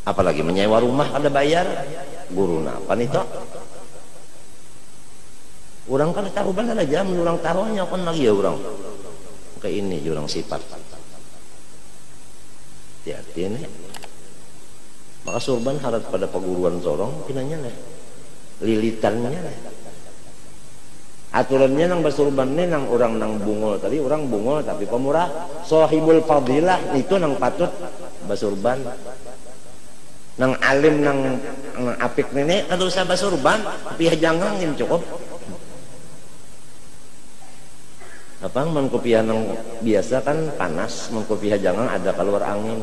apalagi menyewa rumah kada bayar guru apa itu orang kada tahu benar aja orang tahunya kan lagi ya orang kayak ini orang sifat hati-hati nih maka surban harap pada perguruan sorong pinanya nih lilitannya nih aturannya nang bersurban nih nang orang nang bungol tadi orang bungol tapi pemurah sohibul fadilah itu nang patut bersurban nang alim nang apik nenek kada usah bersurban tapi jangan cukup apa mengkopiah nang biasa kan panas mengkopiah jangan ada keluar angin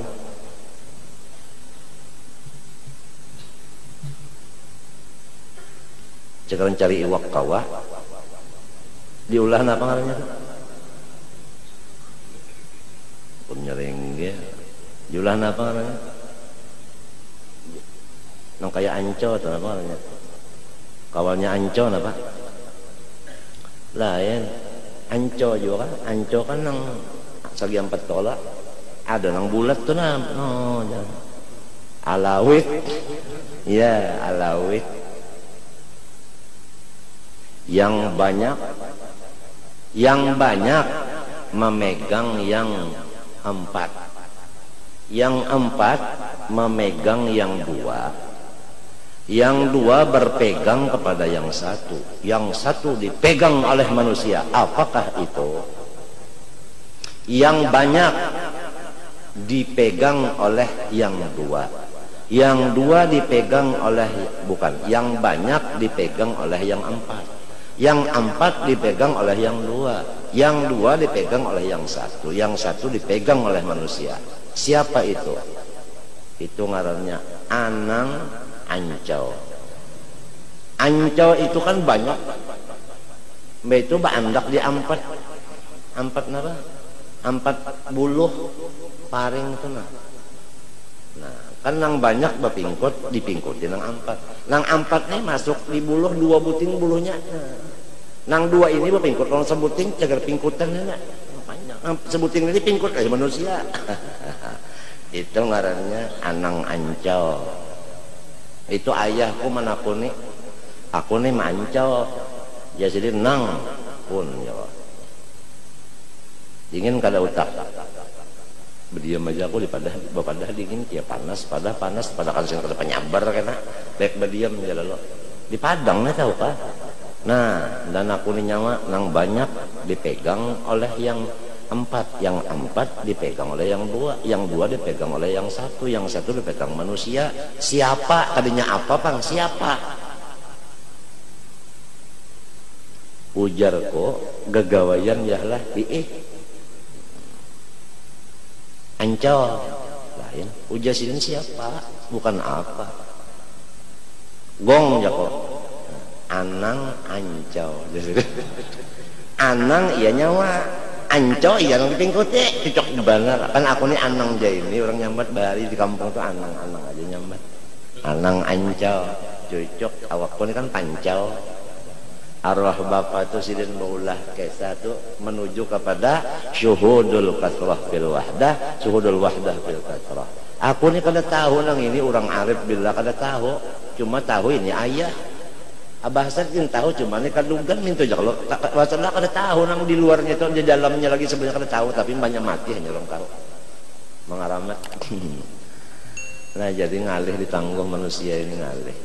cekaran cari iwak kawah diulah apa ngarannya pun nyering dia diulah apa ngarannya nang kayak anco atau apa ngarannya kawalnya anco apa lain anco juga kan anco kan nang sagi 4 tolak ada nang bulat tuh nah oh, alawit ya alawit yang banyak memegang yang 4 memegang yang 2 yang 2 berpegang kepada yang 1 yang 1 dipegang oleh manusia apakah itu yang banyak dipegang oleh yang 2 yang 2 dipegang oleh bukan yang banyak dipegang oleh yang 4 yang 4 dipegang oleh yang 2 yang 2 dipegang oleh yang 1 yang 1 dipegang oleh manusia siapa itu ngarannya anang ancau itu kan banyak mbak itu bandak di 4 napa 4 buluh paring itu nah kan nang banyak bapingkut dipingkutin nang 4 nang 4 nih masuk di buluh 2 buting buluhnya nang 2 ini bapingkut orang sebuting cagar pingkutan sebuting ini pingkut aja manusia itu ngarannya anang ancau itu ayahku mana aku nih mancau ya jadi nang pun ya dingin kada utak berdiam aja aku pada dingin ya panas pada kan sing kada penyabar kena baik berdiam ya lalu di padang nih tahu kah nah dan aku nih nyawa nang banyak dipegang oleh yang 4 yang 4 dipegang oleh yang 2 yang 2 dipegang oleh yang 1 yang 1 dipegang manusia siapa tadinya apa bang siapa ujarku gagawayan yahlah ancol lain ujasin siapa bukan apa gong jako anang ancol anang iya nyawa ancol iya nang dipingkuti cocok banget kan aku nih anang aja ini orang nyambat bari di kampung tuh anang aja nyambat anang ancol cocok awakku ini kan pancol arwah bapak itu sidin baulah kesa tuh menuju kepada syuhudul kasrah fil wahdah syuhudul wahdah fil kasrah aku nih kada tahu nang ini orang arif billah kada tahu cuma tahu ini ayah abah sakin tahu cuma nih kadugan minta aja kalau masalah kada tahu nang di luarnya itu di dalamnya lagi sebenarnya kada tahu tapi banyak mati hanya orang tahu mengaramat nah jadi ngalih ditanggung manusia ini ngalih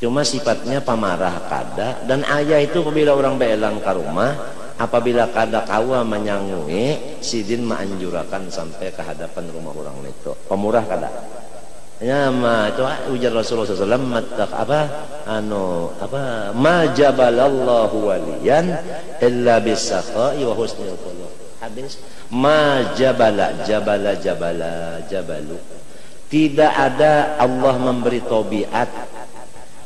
cuma sifatnya pamarah kada dan ayah itu apabila orang belang ke rumah apabila kada kawa menyangui sidin menganjurakan sampai ke hadapan rumah orang itu pemurah kada ya ma itu ujar Rasulullah SAW ma jabalallahu waliyan illa bisakha'i wa husnil khuluq habis ma jabalu tidak ada Allah memberi tabiat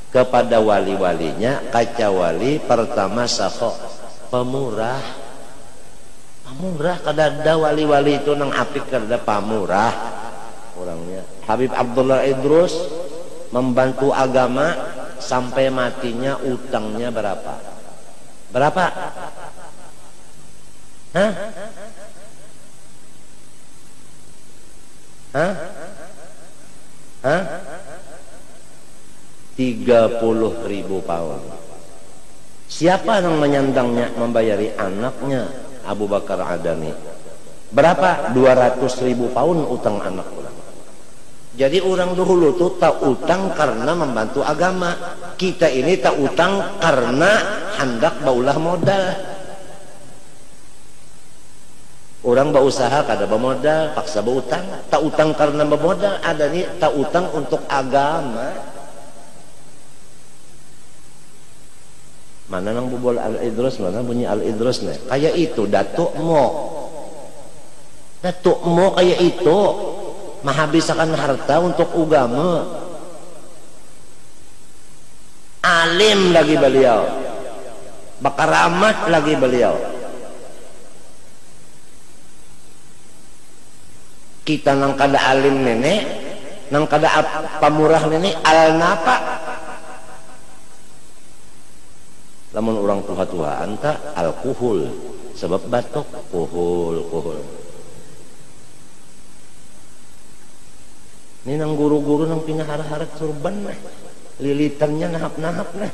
kepada wali-walinya kecuali pertama sakho pemurah kada ada wali-wali itu nang apik kada pamurah orangnya Habib Abdullah Idrus membantu agama sampai matinya utangnya berapa hah Hah? 30.000 pound. Siapa yang menyandangnya, membayari anaknya Abu Bakar Adani? Berapa? 200.000 pound utang anak orang. Jadi orang dulu tuh tak utang karena membantu agama. Kita ini tak utang karena hendak baulah modal. Orang berusaha kada bermodal, paksa berutang. Tak utang karena bermodal, ada nih tak utang untuk agama. Mana nang bubol Al-Idrus, mana bunyi Al-Idrus nih? Kayak itu, Datuk Mo. Datuk Mo kayak itu. Menghabiskan harta untuk agama. Alim lagi beliau. Bakaramat lagi beliau. Kita nang kada alim nenek, nang kada pamurah nenek, al-napa. Lamun orang tua-tua anta alkohol, sebab batuk, kuhul. Ini nang guru-guru nang pinahara-harat surban nah. Lilitannya nahap-nahap nah.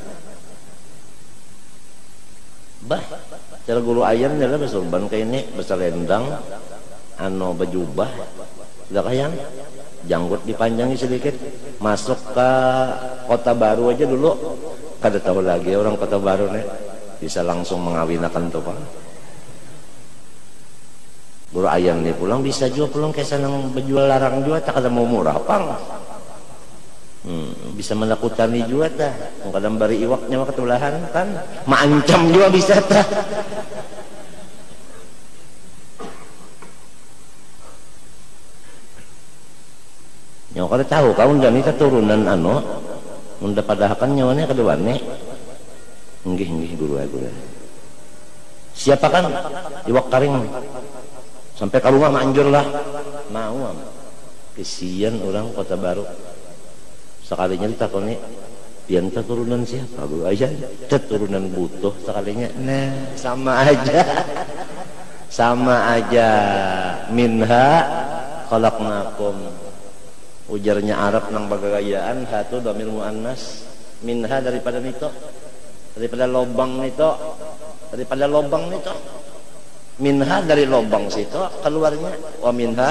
Bah, cara guru ayam nila bersurban kayak ini, berselendang, bejubah, udah kayang, janggut dipanjangi sedikit, masuk ke Kota Baru aja dulu, kada tahu lagi orang Kota Baru nih, bisa langsung mengawinakan tuh pak. Guru ayam nih pulang bisa juga pulang kayak senang berjual larang juga, tak ada mau murah pang. Bisa menakutani juga dah, kadang bari iwaknya mah ketulahan kan, maancam juga bisa tah. Yang kada tahu kau dan itu turunan munda padahakan nyawanya kedewane. Nggih guru. Siapa kan iwak karing sampai ke rumah manjur lah. Mau kesian orang Kota Baru. Sekalinya ditakoni, pian turunan siapa? Guru aja turunan butuh sekalinya. Nah, sama aja. Minha khalaqnakum. Ujarnya Arab nang bagagayaan, hatu dhamir muannas. Minha daripada nito, daripada lobang nito, minha dari lobang situ keluarnya, wa minha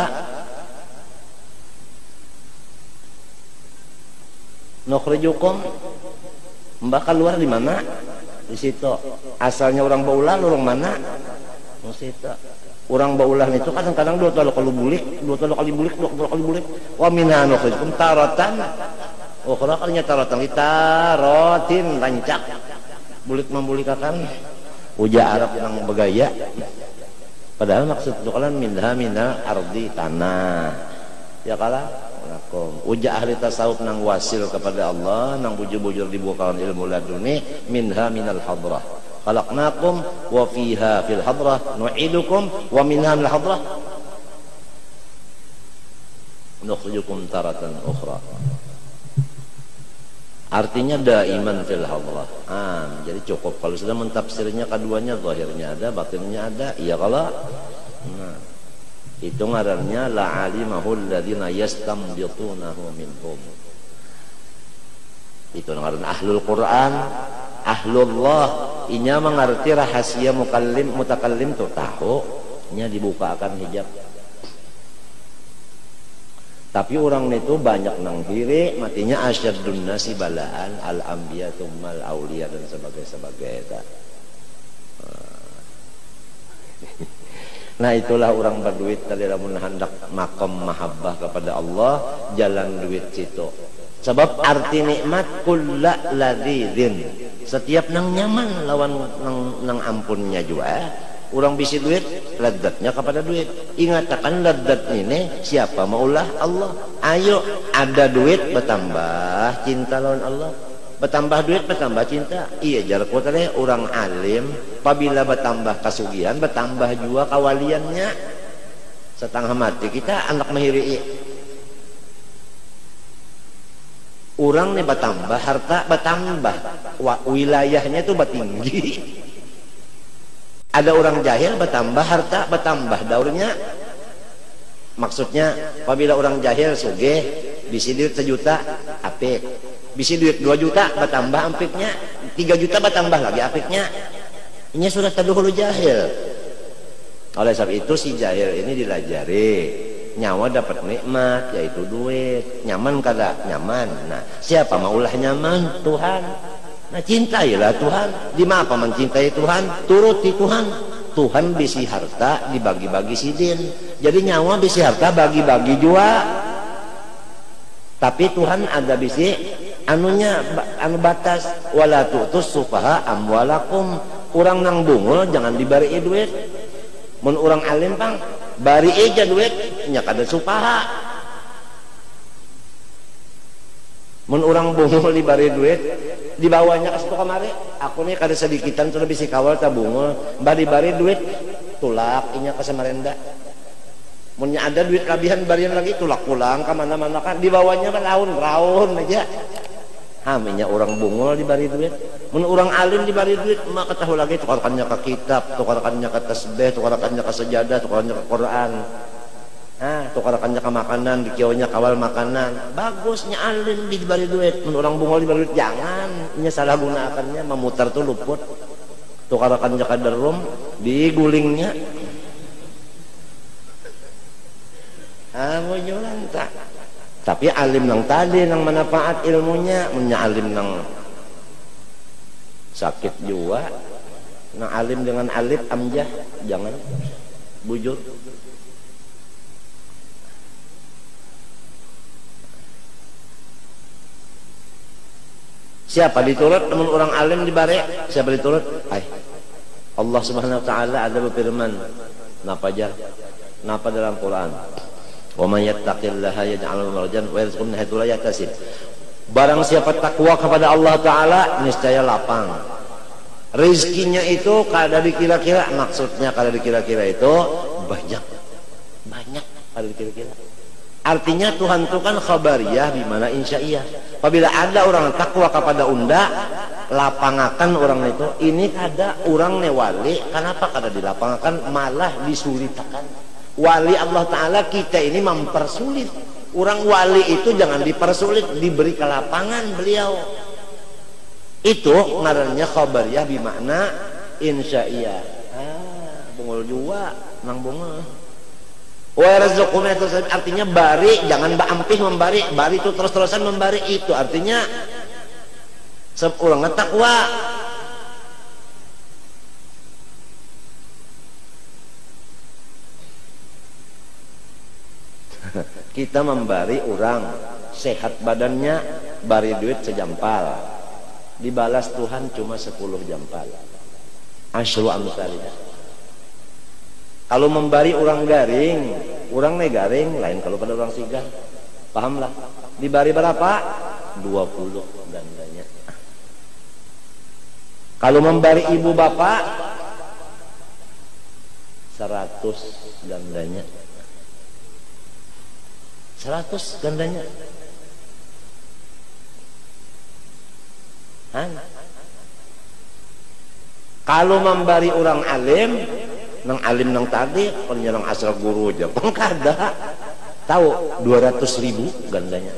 nukhrijukum, mbak keluar di mana? Di situ. Asalnya orang Baulah, orang mana? Di situ. Orang Baulah itu kadang-kadang dua kali bulik. Wa minha nukhrijukum taratan. Ukhra kalinya taratan tarotin rancak. Bulik membulikakan. Uja Arab yang bergaya. Padahal maksud itu kalian minha ardi tanah. Ya kalah. Uja ahli tasawuf nang wasil kepada Allah, nang bujur-bujur dibukakan ilmu laduni, minha minal hadrah. Khalaqnakum wa fiha fil hadrah nu'idukum wa minha minal hadrah nukhrijukum taratan ukhra. Artinya daiman fil hadrah. Jadi cukup kalau sudah mentafsirnya keduanya, zahirnya ada, batinnya ada. Iya kalau itu ngarannya la'alimahul ladzina yastambitunahu minhum. Itu ngaran ahlul Quran, ahlullah. Inya mengerti rahasia mutakallim tuh tahu nya dibukakan hijab. Tapi orang itu banyak nang hiri, matinya asyadun nasi balaan al-anbiya tsummal auliya dan sebagainya. Nah itulah orang berduit tadi lamun hendak makom mahabbah kepada Allah, jalan duit situ. Sebab arti nikmat kulla ladzidin, setiap nang nyaman lawan nang ampunnya juga. Orang bisi duit, ladatnya kepada duit. Ingatkan ladat ini siapa maulah Allah. Ayo ada duit bertambah cinta lawan Allah. Bertambah duit bertambah cinta. Iya jar kotanya orang alim apabila bertambah kasugihan bertambah juga kawaliannya. Setengah mati kita anak mahiri. Orang nih bertambah harta bertambah, wilayahnya itu bertinggi. Ada orang jahil bertambah harta bertambah daurnya. Maksudnya apabila orang jahil sugih bisi duit 1 juta apik, bisi duit 2 juta bertambah apiknya, 3 juta bertambah lagi apiknya. Ini sudah terdahulu jahil. Oleh sebab itu si jahil ini dilajari, nyawa dapat nikmat yaitu duit. Nyaman kada? Nyaman. Nah, siapa maulah nyaman? Tuhan. Nah, cintailah Tuhan. Di mana apa mencintai Tuhan? Turuti Tuhan. Tuhan bisi harta dibagi-bagi sidin. Jadi nyawa bisi harta bagi-bagi jua. Tapi Tuhan ada bisi anunya, anu batas. Wala tu'tus sufaha amwalakum. Urang nang bungul jangan dibari duit. Mun urang alim pang bari aja duit nya kada supaha. Mun urang bungul dibari duit dibawanya ke situ kamari, aku nih kada sedikitan sudah bisi kawal tabungul bari duit tulak inya ke Samarenda. Munnya ada duit kabihan barian lagi tulak pulang ke mana-mana kan dibawanya raun aja. Haminya orang bungul dibari duit. Mun orang alim dibari duit maka tahu lagi tukarkannya ke kitab, tukarkannya ke tasbih, tukarkannya ke sejadah, tukarkannya ke Quran. Tukarkannya ke makanan, dikiaunya kawal makanan. Bagusnya alim dibari duit. Mun orang bungul dibari duit jangan, nya salah gunakannya memutar tuh luput. Tukarkannya ke derum, digulingnya. Mau jualan tak? Tapi alim nang tadi nang manfaat ilmunya, punya alim nang sakit jua, nang alim dengan alif amjah jangan bujur. Siapa diturut teman orang alim dibare? Siapa diturut? Allah Subhanahu wa taala ada berfirman, napa jar? Napa dalam Quran? Wa may yattaqillaha yaj'al lahu makhrajan wa yarzuqhu min haitsu la yahtasib. Barang siapa takwa kepada Allah taala niscaya lapang. Rezekinya itu kada dikira-kira, maksudnya kada dikira-kira itu banyak kada dikira-kira. Artinya Tuhan itu kan khabariyah bimana insya'iyah. Apabila ada orang takwa kepada unda, lapangakan orang itu. Ini kada orang newali, kenapa kada dilapangakan malah disulitakan. Wali Allah Ta'ala kita ini mempersulit. Orang wali itu jangan dipersulit, diberi kelapangan beliau. Itu ngarannya khabariyah bimakna insya'iyah. Bungul jua nang bungul. Wa yarzuquna itu artinya bari, jangan baampih membari. Bari itu terus-terusan membari, itu artinya urang takwa. Kita membari orang sehat badannya, bari duit sejampal, dibalas Tuhan cuma 10 jampal. Asyru amsalih. Kalau membari orang garing, orang garing lain kalau pada orang sigah, pahamlah. Dibari berapa? 20 gandanya. Kalau membari ibu bapak 100 gandanya. 100 gandanya. Kalau membari orang alim, nang alim nang tadi, punya nang asal guru aja, pun kada. Tahu 200.000 gandanya.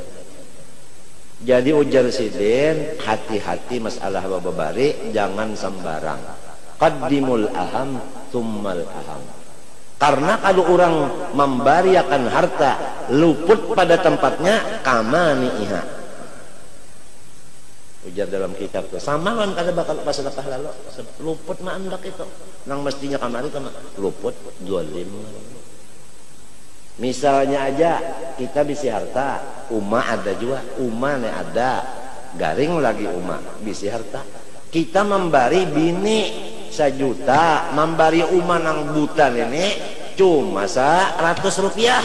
Jadi ujar sidin, hati-hati masalah bababari, jangan sembarang. Qaddimul aham, tsummal aham. Karena kalau orang membariakan harta luput pada tempatnya, kamani iha. Ujar dalam kitab itu sama kan kada bakal pas lepas lalu luput mah andak itu. Nang mestinya kamari kama luput zalim. Misalnya aja kita bisi harta, umma ada juga, umma ne ada, garing lagi umma bisi harta. Kita membari bini 1 juta, membari umma nang buta ini cuma 100 rupiah,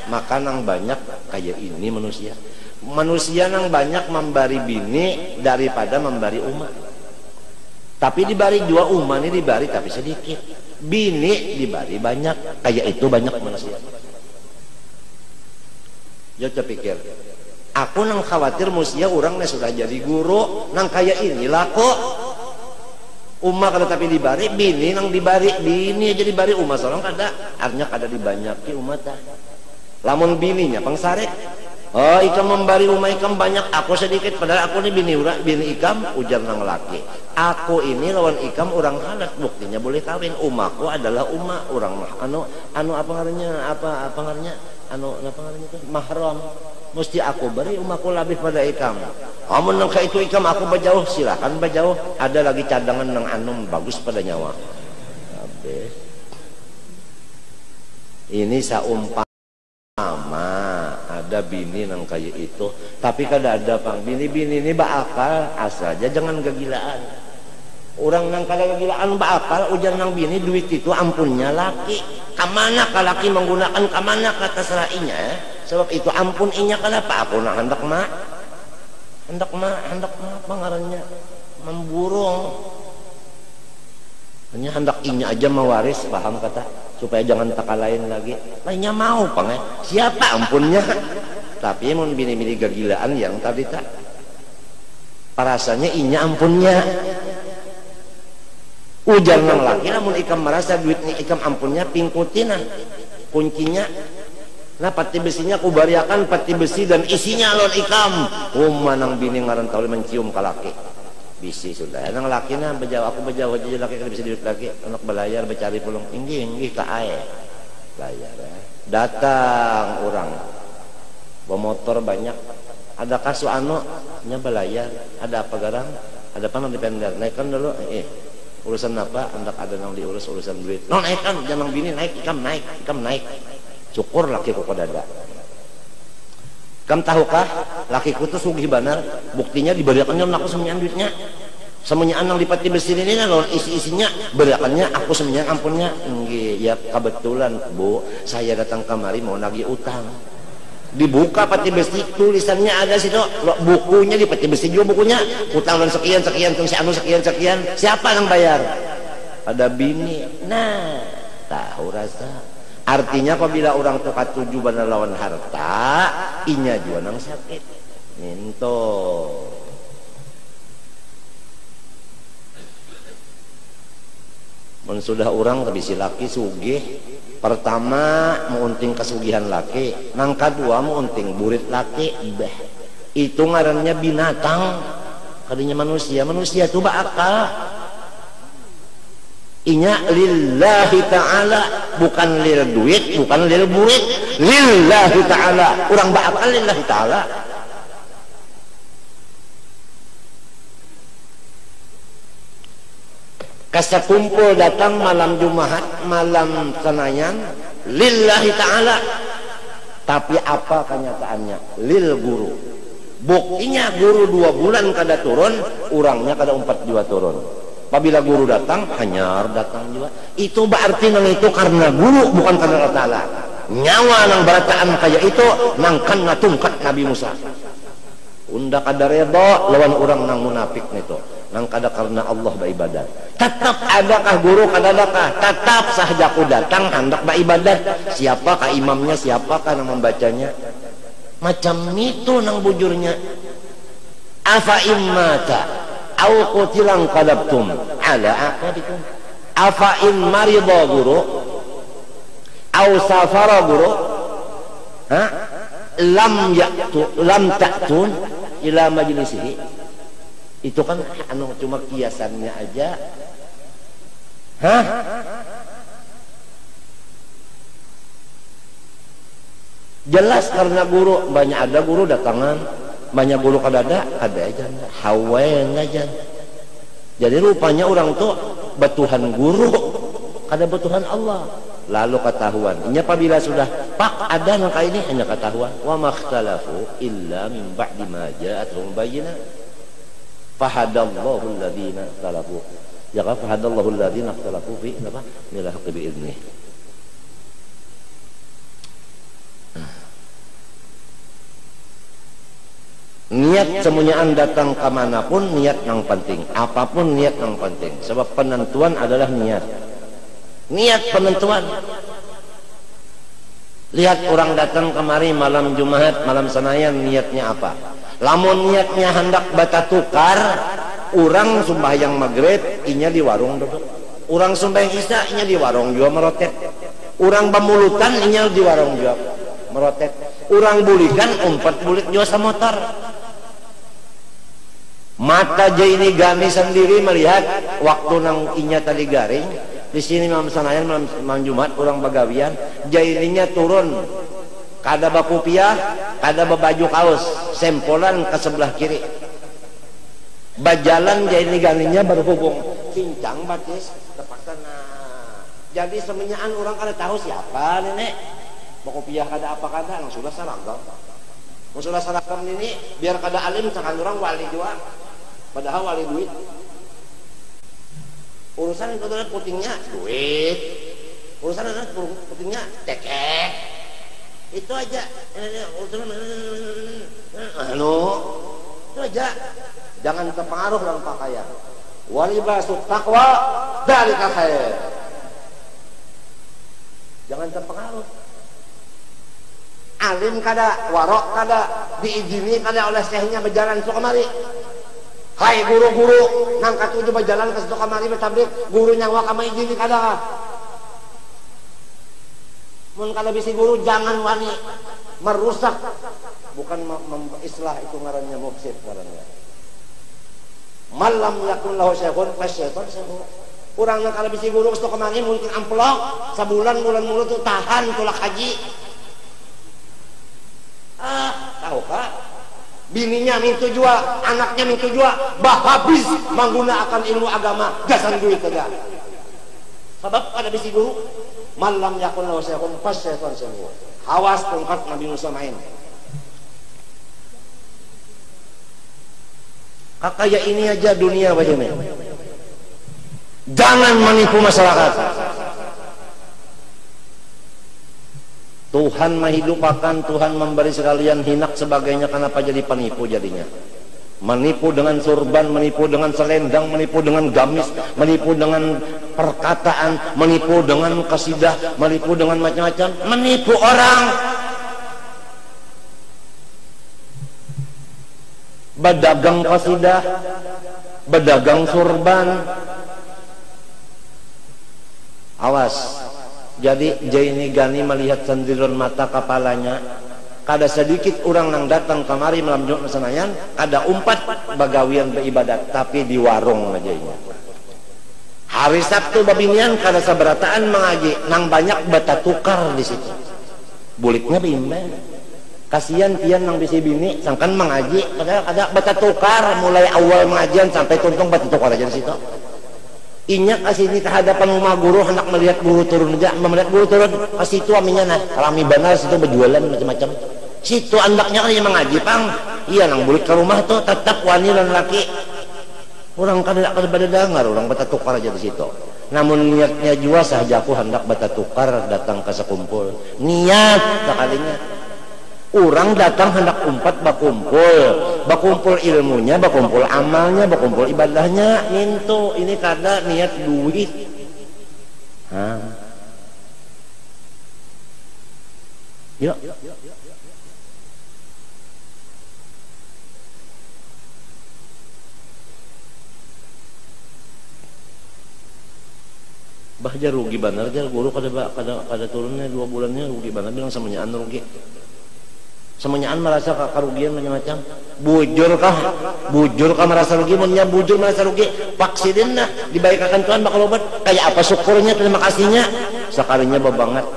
maka nang banyak kayak ini manusia nang banyak membari bini daripada membari umma. Tapi dibari dua umma ini dibari tapi sedikit, bini dibari banyak, kayak itu banyak manusia. Yo pikir, aku nang khawatir musia orang nih sudah jadi guru nang kayak inilah kok. Umma kada tapi dibari, bini nang dibari, bini aja dibari, umma seorang kada, artinya kada dibanyaki umat dah. Lamun bininya pangsarek, Oh, ikam membari rumah ikam banyak, aku sedikit, padahal aku ini bini ikam, ujar nang laki. Aku ini lawan ikam orang halat, buktinya boleh kawin. Umaku adalah orang apa ngarannya? Apa ngarannya? Apa ngarannya itu? Mahram. Mesti aku beri umaku lebih pada ikam. Amun nang itu ikam aku bajauh, silakan bajauh. Ada lagi cadangan nang anum bagus pada nyawa. Habis. Ini saumpama ada bini nang kayak itu, tapi kada ada pang bini-bini ini bakal asal aja jangan kegilaan. Orang nang kada kegilaan bakal ujar nang bini duit itu ampunnya laki. Kamana ka laki menggunakan kamana kata serainya, sebab itu ampun inya kada apa aku nak hendak mak pangarannya memburung. Hanya hendak inya aja mewaris, paham kata, supaya jangan tak lain lagi. Lainnya mau pang siapa ampunnya. Tapi mun bini-bini gagilaan yang tadi tak parasanya inya ampunnya. Ujar nang laki namun ikam merasa duit ni ikam ampunnya pingkutina kuncinya. Nah pati besinya kubariakan pati besi dan isinya lon ikam. Manang bini ngaran tahu mencium ke laki. Bisi sudah. Nang laki na aku bejauh aja laki kada bisa duit lagi. Anak belayar becari pulung tinggi ka ae. Layar datang orang bawa motor banyak. Ada kasu nya belayar. Ada apa garang? Ada apa nang dipender? Naikkan dulu. Urusan apa? Hendak ada nang diurus urusan duit. No naikkan, jangan bini naik, ikam naik. Syukur laki ku kodada. Kam tahukah lakiku tuh sugih banar, buktinya diberikannya aku semuanya duitnya. Semuanya nang dipati besi ini lawan isi-isinya berikannya aku semuanya ampunnya. Nggih, ya kebetulan Bu, saya datang kemari mau nagih utang. Dibuka peti besi tulisannya ada situ, bukunya di peti besi juga bukunya, utang dan sekian sekian, siapa yang bayar? Ada bini. Nah tahu rasa artinya apabila orang tuh katuju benar lawan harta inya juga nang sakit minto. mun sudah orang kabisi laki sugih, pertama meunting kesugihan laki, nang kedua meunting burit laki, itu ngarannya binatang, kadinya manusia tuh bakal inya lillahi ta'ala, bukan lil duit, bukan lil burit, lillahi ta'ala, orang bakal lillahi ta'ala. Kasakumpul datang malam Jumat, malam Senayan, lillahi ta'ala. Tapi apa kenyataannya? Lil guru. Buktinya guru 2 bulan kada turun, orangnya kada 4 juga turun. Apabila guru datang, hanyar datang juga. Itu berarti nang itu karena guru, bukan karena Allah Ta'ala. Nyawa nang berataan kayak itu, nang kan ngatungkat Nabi Musa. Unda kada reda lawan orang nang munafik itu. Nang kada karena Allah beribadat. Tetap adakah guru kadadakah? Tetap sahajaku datang hendak beribadat. Siapakah imamnya? Siapakah nang membacanya? Macam itu nang bujurnya. Afa immata au qutilan qadabtum ala aqabikum. Afa in marida guru au safara guru lam ta'tun ila majlisihi. Itu kan cuma kiasannya aja. Jelas karena guru, banyak ada guru datangan, banyak guru kadada, ada aja hawen aja. Jadi rupanya orang tuh betuhan guru, kada betuhan Allah. Lalu ketahuan. Ini apabila sudah pak ada nangka ini hanya ketahuan. Wa makhtalafu illa min ba'di ma ja'atuhum bayyinah. Fahadallahu alladhina ikhtalafu. Ya kan fahadallahu alladhina ikhtalafu fi apa? Ila haqqi bi idnih. Niat semuanyaan datang kemanapun niat yang penting. Apapun niat yang penting. Sebab penentuan adalah niat. Niat penentuan. Lihat orang datang kemari malam Jumat, malam Senayan, niatnya apa? Lamun niatnya hendak bata tukar, orang sembahyang maghrib, inya di warung duduk. Orang sembahyang isya, inya di warung juga merotet. Orang bamulutan, inya di warung juga merotet. Urang bulikan umpat bulik juasa motor. Mata Jaini Gani sendiri melihat waktu nang inya tadi garing di sini malam sanayan malam Jumat orang bagawian Jaininya turun kada bakupiah kada baju kaos sempolan ke sebelah kiri bajalan Jaini Ganinya berhubung cincang batis terpaksa nah jadi semenyaan orang kada tahu siapa nenek bakupiah kada apa kada nang sudah saragam ini biar kada alim cakan orang wali juga padahal wali duit urusan itu adalah putingnya duit urusan adalah putingnya cekek itu aja urusan itu aja jangan terpengaruh dalam pakaian walibasut taqwa dzalika khair jangan terpengaruh alim kada warok kada diizini kada oleh syekhnya berjalan suka kemari. Hai guru-guru nangkat udah berjalan ke situ kamari bertabrik guru nyawa kama izin kada mun kada bisi guru jangan wani merusak bukan islah itu ngarannya mufsid ngarannya malam yakun lahu syekhun fasyaitan syekhu urang nang kada bisi guru ke situ kamari mungkin amplok sabulan bulan mulu tuh tahan tulak haji tahu kah bininya mintu jua, anaknya mintu jua, bah habis menggunakan ilmu agama, gasan duit saja. Sebab ada bisi guru, malam yakun lahu syekhun fasyaitan syekhu. Awas tongkat Nabi Musa main. Kayak ini aja dunia bagaimana? Jangan menipu masyarakat. Tuhan menghidupakan, Tuhan memberi sekalian hinak sebagainya, kenapa jadi penipu jadinya? Menipu dengan surban, menipu dengan selendang, menipu dengan gamis, menipu dengan perkataan, menipu dengan kasidah, menipu dengan macam-macam, menipu orang. Berdagang kasidah, berdagang surban. Awas. Jadi Jaini Gani melihat sendiran mata kepalanya. Kada sedikit orang nang datang kemari malam Jumat Senayan, kada umpat bagawian beribadat, tapi di warung aja ini. Hari Sabtu babinian kada sabarataan mengaji, nang banyak bata tukar di situ. Buliknya bimbang. Kasihan tian nang bisi bini sangkan mengaji, padahal ada bata tukar mulai awal mengajian sampai tuntung bata tukar aja di situ. Inyak asini ke hadapan rumah guru hendak melihat guru turun aja, melihat guru turun ke situ aminnya nah rami benar situ berjualan macam-macam. Situ andaknya kan yang mengaji pang. Iya nang bulik ke rumah tuh tetap wani dan laki. Orang kada pada dengar orang bata tukar aja di situ. Namun niatnya jua saja aku hendak bata tukar datang ke sekumpul. Niat sekalinya. Orang datang hendak umpat bakumpul ilmunya, bakumpul amalnya, bakumpul ibadahnya, mintu ini kada niat duit. Yuk. Bahja rugi benar aja guru kada turunnya 2 bulannya rugi benar bilang semuanya rugi. Semuanyaan merasa kerugian macam-macam. Bujur kah merasa rugi, munnya bujur merasa rugi, vaksin nah dibaikakan Tuhan bakal obat. Kayak apa syukurnya, terima kasihnya. Sekalinya babangat.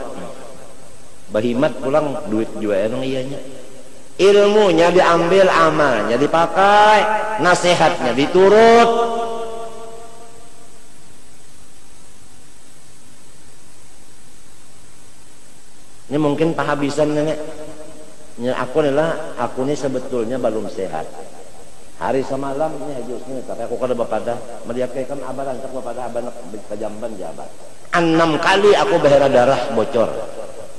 Bahimat pulang duit juga emang iyanya. Ilmunya diambil, amalnya dipakai, nasihatnya diturut. Ini mungkin pahabisan nenek. Aku ini sebetulnya belum sehat. Hari semalam ini hajusnya, tapi aku kada bapada melihatkan abaran tak bapada aban kejamban jabat. 6 kali aku berdarah darah bocor.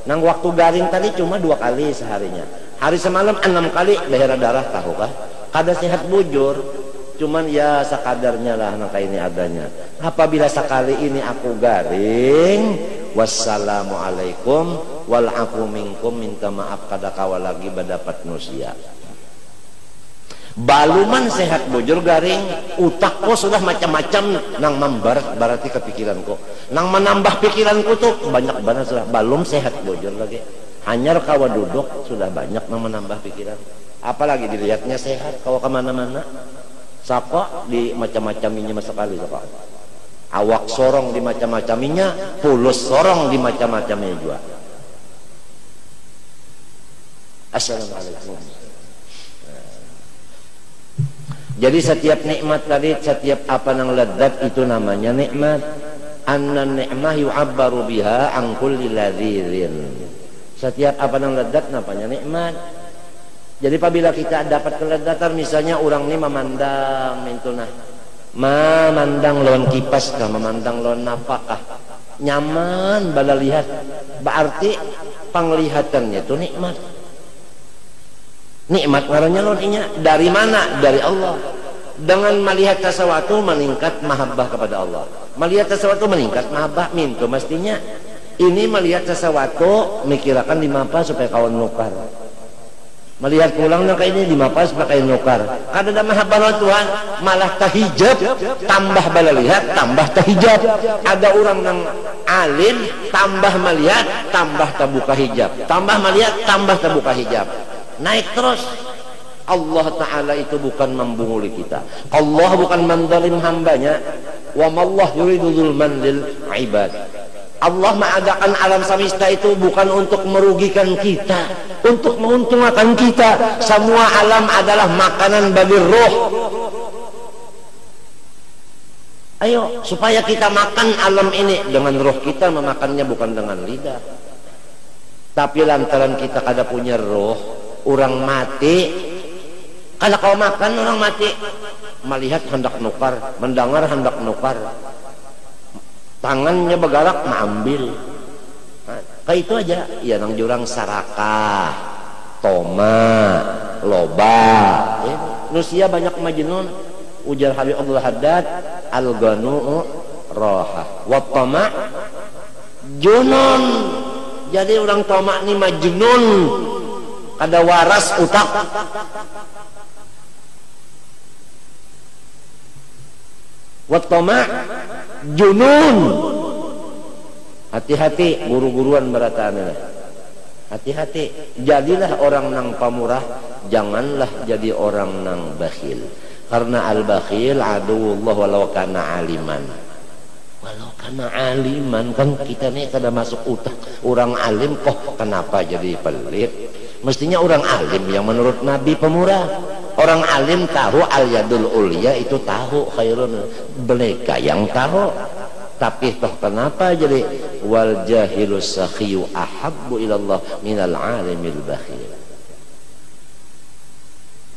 Nang waktu garing tadi cuma 2 kali seharinya. Hari semalam 6 kali berdarah darah tahukah? Kada sehat bujur. Cuman ya sekadarnya lah nang ini adanya. Apabila sekali ini aku garing, wassalamualaikum walafu minkum, minta maaf kada kawa lagi berdapat nusia. Baluman sehat bujur garing, utakku sudah macam-macam nang membarat berarti kepikiranku. Nang menambah pikiranku tuh banyak banget sudah balum sehat bujur lagi. Hanyar kawa duduk sudah banyak menambah pikiran. Apalagi dilihatnya sehat kawa kemana-mana. Sapa di macam-macaminya sekali sapa. Awak sorong di macam-macaminya, pulus sorong di macam-macamnya juga. Assalamualaikum. Jadi setiap nikmat tadi, setiap apa yang lezat itu namanya nikmat. Anna ni'mah yu'abbaru biha an kulli ladzirin. Setiap apa yang lezat namanya nikmat. Jadi apabila kita dapat kelezatan, misalnya orang ini memandang itu nah, memandang lawan kipas kah, memandang lawan napakah, nyaman bala lihat, berarti penglihatannya itu nikmat. Nikmat ngarannya lawannya dari mana? Dari Allah. Dengan melihat sesuatu meningkat mahabbah kepada Allah. Melihat sesuatu meningkat mahabbah mintu mestinya. Ini melihat sesuatu mikirakan di mapa supaya kawan nukar. Melihat pulang nak ini di mapa supaya kawan nukar. Kada ada mahabbah Tuhan, malah tahijab, tambah bala lihat, tambah tahijab. Ada orang yang alim, tambah melihat, tambah terbuka hijab. Tambah melihat, tambah terbuka hijab. Naik terus. Allah Ta'ala itu bukan membunguli kita. Allah bukan menzalim hambanya. Wa mallah yuridu zulman lil ibad. Allah mengadakan alam semesta itu bukan untuk merugikan kita, untuk menguntungkan kita. Semua alam adalah makanan bagi roh. Ayo supaya kita makan alam ini dengan roh kita, memakannya bukan dengan lidah. Tapi lantaran kita kada punya roh, orang mati, kalau kau makan orang mati, melihat hendak nukar, mendengar hendak nukar, tangannya bergerak mengambil. Nah, kayak itu aja. Ya nang jurang sarakah, toma, loba. Nusia banyak majnun. Ujar Habib Abdul Haddad, al-ganu roha, wa toma junun. Jadi orang toma ini majnun, kada waras utak. Wattama junun. Hati-hati guru-guruan berataan. Hati-hati, jadilah orang nang pamurah, janganlah jadi orang nang bakhil. Karena al-bakhil aduwullah walau kana aliman. Walau kana aliman, kan kita nih kada masuk utak. Orang alim kok kenapa jadi pelit? Mestinya orang alim yang menurut Nabi pemurah. Orang alim tahu al-yadul ulya itu tahu khairun, mereka yang tahu. Tapi toh kenapa jadi wal jahilus sakhiyu ahabbu ilallah minal alimil bakhil.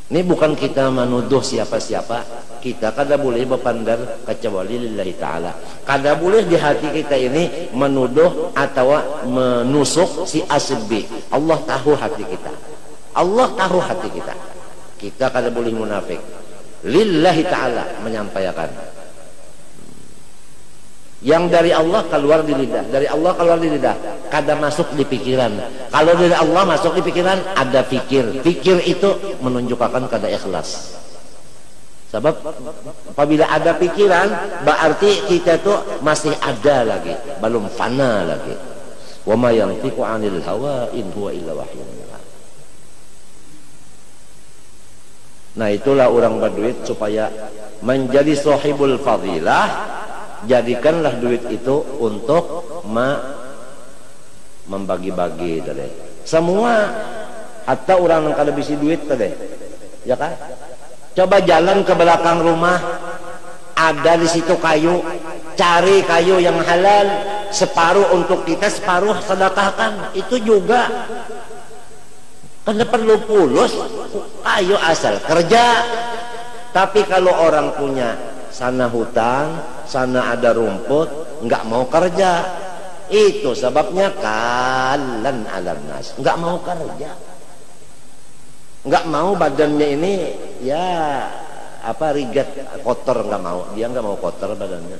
Ini bukan kita menuduh siapa-siapa. Kita kada boleh berpandang kecuali lillahi ta'ala. Kada boleh di hati kita ini menuduh atau menusuk si asbi. Allah tahu hati kita. Allah tahu hati kita. Kita kada boleh munafik. Lillahi ta'ala menyampaikan. Yang dari Allah keluar di lidah, dari Allah keluar di lidah, kada masuk di pikiran. Kalau dari Allah masuk di pikiran, ada fikir. Fikir itu menunjukkan kada ikhlas. Sebab apabila ada pikiran, berarti kita itu masih ada lagi, belum fana lagi. Wa ma yantiqu 'anil hawa in huwa illa wahyun. Nah itulah orang berduit supaya menjadi sahibul fadilah. Jadikanlah duit itu untuk membagi-bagi tadi. Semua, hatta orang yang kada bisi duit tadi, ya kan? Coba jalan ke belakang rumah, ada di situ kayu, cari kayu yang halal, separuh untuk kita, separuh sedekahkan. Itu juga. Karena perlu pulus, kayu asal kerja. Tapi kalau orang punya sana hutang, sana ada rumput, nggak mau kerja. Itu sebabnya kalan alam nas, nggak mau kerja, nggak mau badannya ini ya apa rigat kotor, nggak mau, dia nggak mau kotor badannya.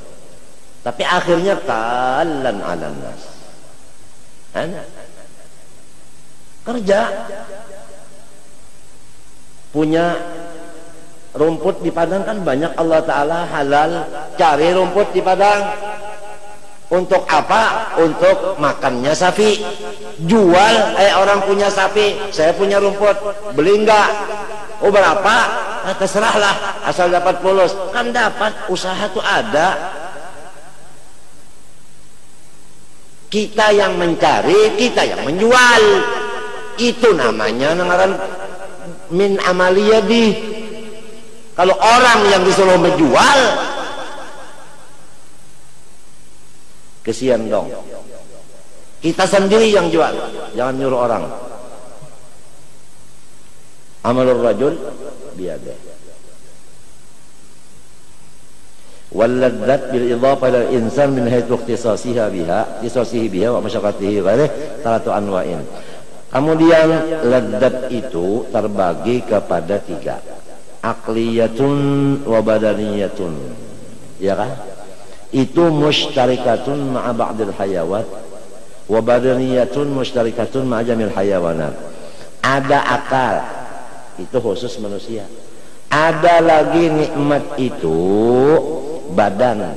Tapi akhirnya kalan alam nas, kerja, punya rumput di padang kan banyak, Allah Ta'ala halal, cari rumput di padang, Untuk apa? Untuk makannya sapi. Jual, orang punya sapi, saya punya rumput, beli enggak? Oh berapa? Nah, terserahlah, asal dapat fulus. Kan dapat, usaha tuh ada. Kita yang mencari, kita yang menjual. Itu namanya ngaran min amaliyadi. Kalau orang yang disuruh menjual, kesian dong. Kita sendiri yang jual, jangan nyuruh orang. Amalur rajul biyadih. Walladzat bil idhafah ila insan min haythu ikhtisasihi biha wa masyaqqatihi ghairih salatu anwa'in. Kemudian ladzat itu terbagi kepada 3. Aqliyatun wa badaniyatun. Ya kan? Itu musytarikatun ma'a ba'dil hayawat wa badaniyatun musytarikatun ma'a jamil hayawanat. Ada akal, itu khusus manusia. Ada lagi nikmat itu badan,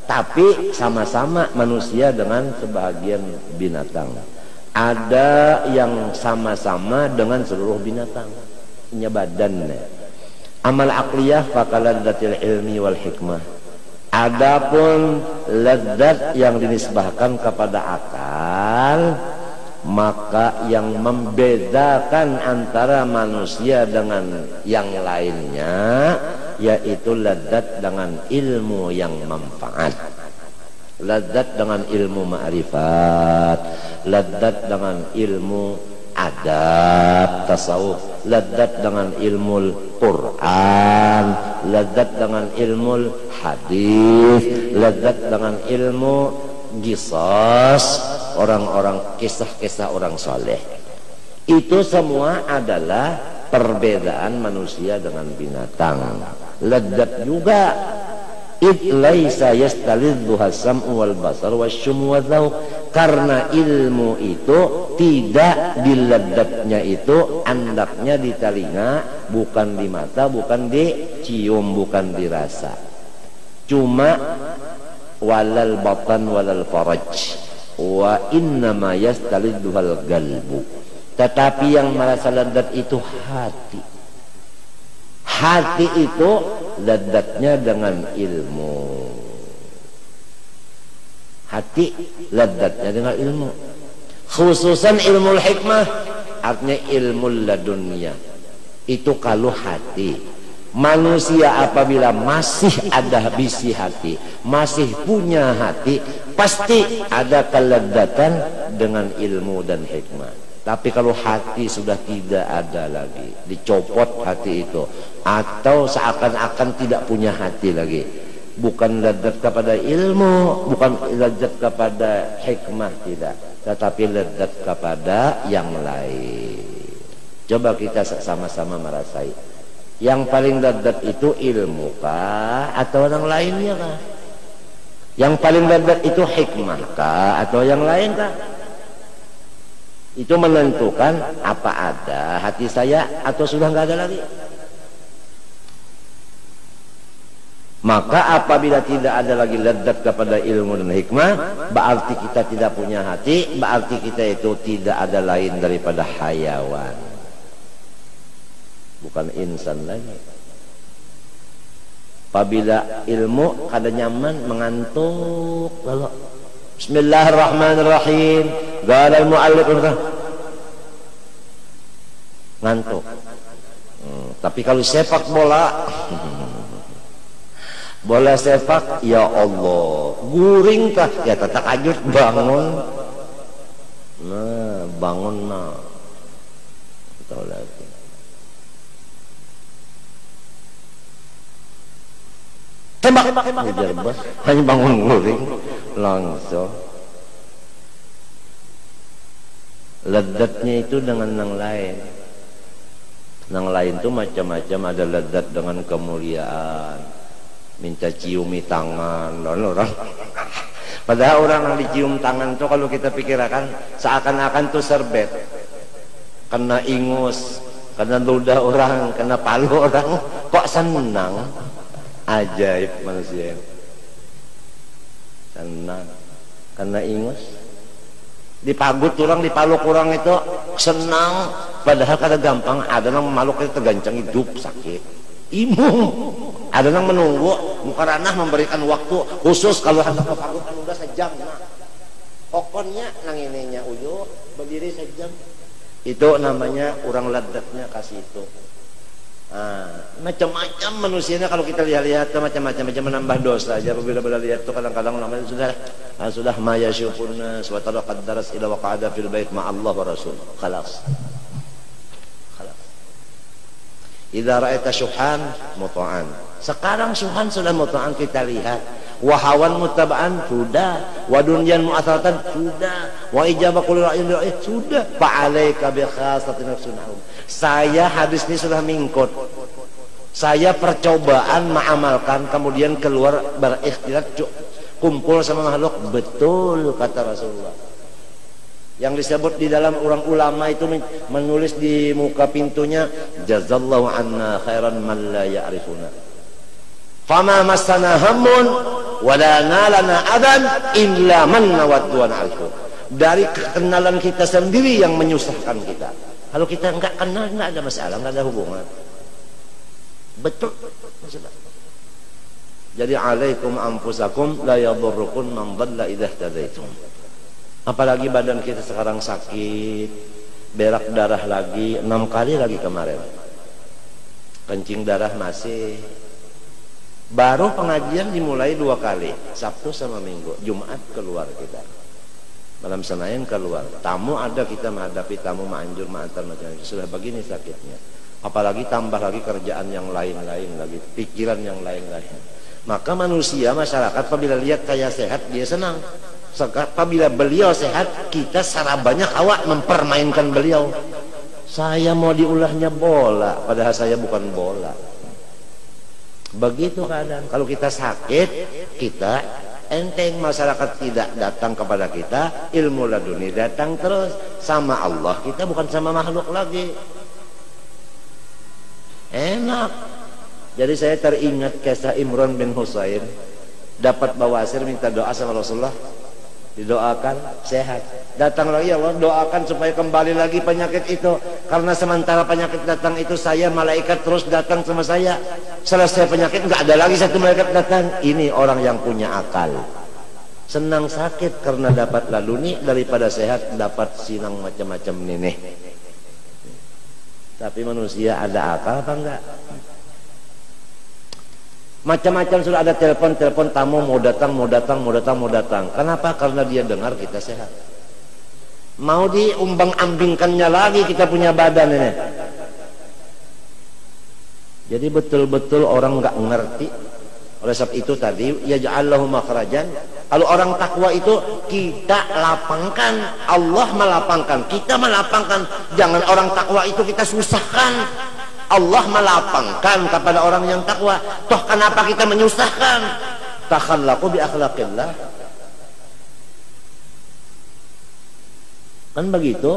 tapi sama-sama manusia dengan sebahagian binatang. Ada yang sama-sama dengan seluruh binatang, punya badan. Amal aqliyah fakaladzatil ilmi wal hikmah. Adapun ladzat yang dinisbahkan kepada akal, maka yang membedakan antara manusia dengan yang lainnya yaitu ladzat dengan ilmu yang manfaat, ladzat dengan ilmu ma'rifat, ladzat dengan ilmu adab tasawuf, ladzat dengan ilmu Quran, ladzat dengan ilmu hadis, ladzat dengan ilmu qisas, orang-orang kisah-kisah orang soleh. Itu semua adalah perbedaan manusia dengan binatang. Ladzat juga id laisa yastalidzuha sam'u wal basar wasyum wa dzauq, karena ilmu itu tidak diladzatnya itu andaknya di telinga, bukan di mata, bukan dicium, bukan dirasa. Cuma walal batan walal faraj wa innama yastalidzuhal qalbu. Tetapi yang merasa ladzat itu hati. Hati itu ladzatnya dengan ilmu. Hati ladzatnya dengan ilmu. Khususan ilmu hikmah, artinya ilmu ladunia. Itu kalau hati. Manusia apabila masih ada bisi hati, masih punya hati, pasti ada keladzatan dengan ilmu dan hikmah. Tapi kalau hati sudah tidak ada lagi, dicopot hati itu, atau seakan-akan tidak punya hati lagi, bukan ladzat kepada ilmu, bukan ladzat kepada hikmah, tidak, tetapi ladzat kepada yang lain. Coba kita sama-sama merasai, yang paling ladzat itu ilmu kah atau yang lainnya kah? Yang paling ladzat itu hikmah kah atau yang lain kah? Itu menentukan apa ada hati saya atau sudah nggak ada lagi. Maka apabila tidak ada lagi ladzat kepada ilmu dan hikmah, berarti kita tidak punya hati, berarti kita itu tidak ada lain daripada hayawan, bukan insan lagi. Apabila ilmu kada nyaman, mengantuk lalu Bismillahirrahmanirrahim, qala al-mu'allif, ngantuk. Tapi kalau sepak bola, bola sepak, ya Allah, guring kah? Ya tetap ajut bangun. Nah, bangun nah. Tahu lagi. Tembak, hanya bangun guring langsung. Ladzatnya itu dengan yang lain. Yang lain itu macam-macam, ada ladzat dengan kemuliaan, minta ciumi tangan, orang. Padahal orang yang dicium tangan itu kalau kita pikirkan seakan-akan tuh serbet, kena ingus, kena ludah orang, kena palu orang, kok senang. Ajaib manusia, senang. karena ingus. Dipagut kurang, dipaluk kurang itu senang, padahal kada gampang. Ada yang memaluk itu tergancang hidup sakit, imum. Ada yang menunggu mukaranah memberikan waktu khusus kalau hendak pagut kan udah sejam. Nah, pokoknya nang ininya uyuh berdiri sejam. Itu namanya orang ladatnya kasih itu. Macam-macam manusianya kalau kita lihat-lihat macam-macam menambah dosa aja. Apabila lihat itu kadang-kadang namanya sudah maya syukurna wa taraqad daras ila waqa'ada fil bait ma Allah wa rasul. Khalas. Idza ra'aita syuhan muta'an. Sekarang syuhan sudah muta'an kita lihat. Wahawan mutaba'an sudah, wa dunyan mu'atharatan sudah, wa ijabah kulli ra'yin sudah. Fa'alaika bi khasatin nafsin. Saya hadis ini sudah mingkot. Saya percobaan mengamalkan, kemudian keluar berikhtilat kumpul sama makhluk. Betul kata Rasulullah. Yang disebut di dalam orang ulama itu menulis di muka pintunya, jazallahu anna khairan man la ya'rifuna. Fama massana hammun wala nalana adan illa man nawadduan alfu. Dari kekenalan kita sendiri yang menyusahkan kita. Kalau kita enggak kenal, enggak ada masalah, enggak ada hubungan. Betul. Jadi alaikum anfusakum la yadurrukum man dhalla idza ihtadaitum. Apalagi badan kita sekarang sakit, berak darah lagi 6 kali lagi kemarin. Kencing darah masih. Baru pengajian dimulai 2 kali, Sabtu sama Minggu. Jumat keluar kita, malam Senin keluar. Tamu ada, kita menghadapi tamu, manjur, mantar macam-macam. Sudah begini sakitnya, apalagi tambah lagi kerjaan yang lain-lain lagi, pikiran yang lain-lain. Maka manusia, masyarakat apabila lihat saya sehat, dia senang. Apabila beliau sehat, kita secara banyak awak mempermainkan beliau. Saya mau diulahnya bola, padahal saya bukan bola. Begitu keadaan. Kalau kita sakit, kita enteng. Masyarakat tidak datang kepada kita, ilmu laduni datang terus. Sama Allah kita, bukan sama makhluk lagi. Enak. Jadi saya teringat kisah Imran bin Husain, dapat bawasir, minta doa sama Rasulullah, didoakan sehat. Datang lagi, ya Allah doakan supaya kembali lagi penyakit itu. Karena sementara penyakit datang itu, saya malaikat terus datang sama saya. Selesai penyakit nggak ada lagi satu malaikat datang. Ini orang yang punya akal. Senang sakit karena dapat laluni daripada sehat dapat sinang macam-macam nih. Tapi manusia ada akal apa enggak? Macam-macam sudah ada telepon tamu mau datang. Kenapa? Karena dia dengar kita sehat. Mau diumbang-ambingkannya lagi kita punya badan ini. Jadi betul-betul orang nggak ngerti. Oleh sebab itu tadi yaj'allahu makhrajan. Kalau orang takwa itu kita lapangkan, Allah melapangkan, kita melapangkan. Jangan orang takwa itu kita susahkan. Allah melapangkan kepada orang yang takwa. Toh kenapa kita menyusahkan? Takhallaqu bi akhlaqillah. Kan begitu.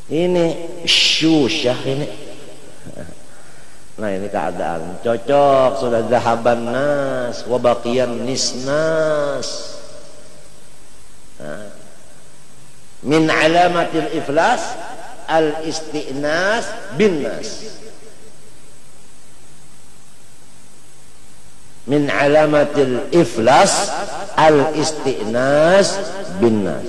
Ini syusyah ini. Nah ini keadaan cocok. Sudah zahaban nas wa baqiyan nisnas. Min alamatil iflas al isti'nas bin nas. Min alamatil iflas al isti'nas bin nas.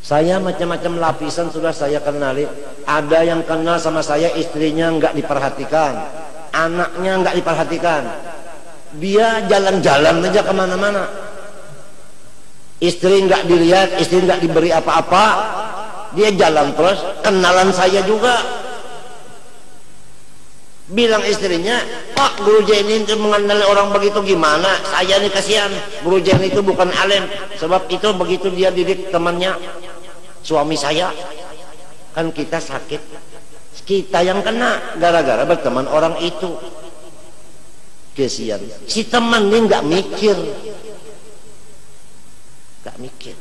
Saya macam-macam lapisan sudah saya kenali. Ada yang kenal sama saya, istrinya nggak diperhatikan, anaknya nggak diperhatikan, dia jalan-jalan aja kemana-mana. Istri nggak dilihat, istri nggak diberi apa-apa, dia jalan terus. Kenalan saya juga, bilang istrinya, Pak Guru Jaini itu mengenali orang begitu gimana? Saya nih kasihan, Guru Jaini itu bukan alim. Sebab itu begitu dia didik temannya, suami saya. Kan kita sakit, kita yang kena gara-gara berteman orang itu. Kasihan, si teman ini nggak mikir. Gak mikir.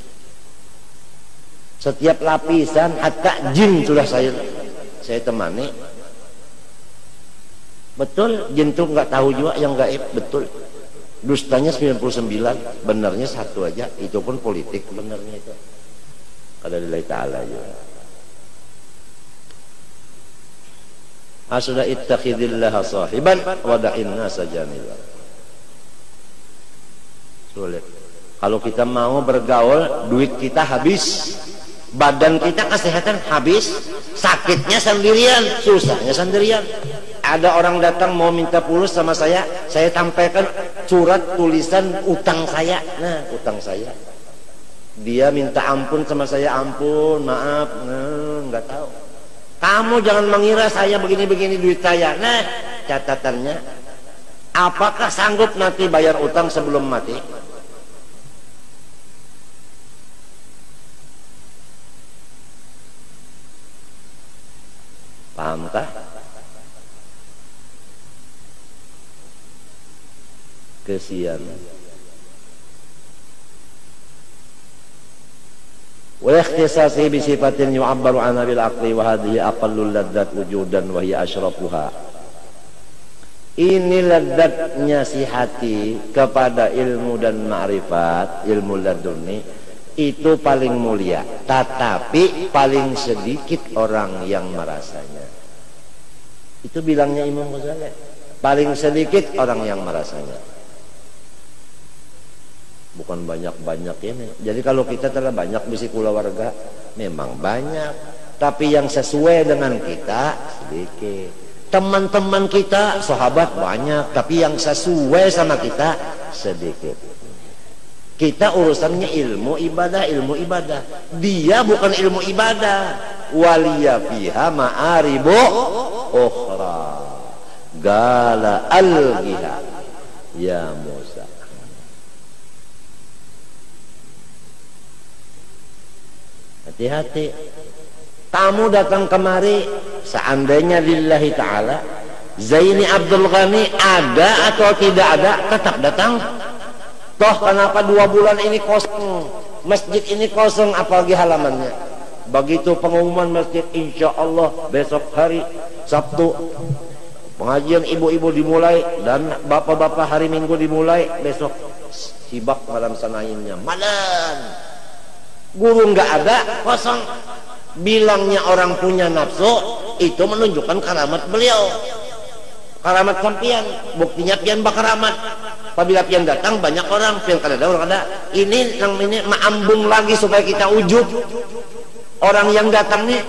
Setiap lapisan, hatta jin sudah saya temani. Betul, jin itu nggak tahu juga yang gaib, betul. Dustanya 99, benarnya satu aja, itu pun politik benarnya itu. Qala lillahi ta'ala ya. Sudah ittakhidillah sahiban wa da'in nasa janiba. Sulit. Kalau kita mau bergaul, duit kita habis, badan kita kesehatan habis, sakitnya sendirian, susahnya sendirian. Ada orang datang mau minta fulus sama saya tampaikan surat tulisan utang saya. Nah, utang saya. Dia minta ampun sama saya, ampun, maaf, nggak tahu. Kamu jangan mengira saya begini-begini duit saya. Nah, catatannya, apakah sanggup nanti bayar utang sebelum mati? Pahamkah? Kesian. Wa ikhtisasi bi sifatin yu'abbaru anha bil aqli wa hadhihi aqallul ladzat wujudan wa hiya asyrafuha. Ini ladzatnya si hati kepada ilmu dan ma'rifat, ilmu laduni itu paling mulia, tetapi paling sedikit orang yang merasanya. Itu bilangnya Imam Ghazali, paling sedikit orang yang merasanya. Bukan banyak-banyak ini. Jadi kalau kita telah banyak bisi keluarga, memang banyak, tapi yang sesuai dengan kita sedikit. Teman-teman kita, sahabat banyak, tapi yang sesuai sama kita sedikit. Kita urusannya ilmu ibadah. Dia bukan ilmu ibadah. Waliya fiha ma'aribu ukhra. Gala al-giha ya Musa. Hati-hati. Tamu datang kemari, seandainya lillahi ta'ala, Zaini Abdul Ghani ada atau tidak ada, tetap datang. Toh kenapa 2 bulan ini kosong, masjid ini kosong, apalagi halamannya. Begitu pengumuman masjid, insya Allah besok hari Sabtu pengajian ibu-ibu dimulai dan bapak-bapak hari Minggu dimulai, besok sibak malam sanainnya, malam. Guru nggak ada, kosong. Bilangnya orang punya nafsu, itu menunjukkan karamat beliau, karamat sampian. Buktinya pian bakaramat. Apabila pian datang banyak orang, pian kada ada orang ada. Ini maambung lagi supaya kita ujub. Orang yang datang nih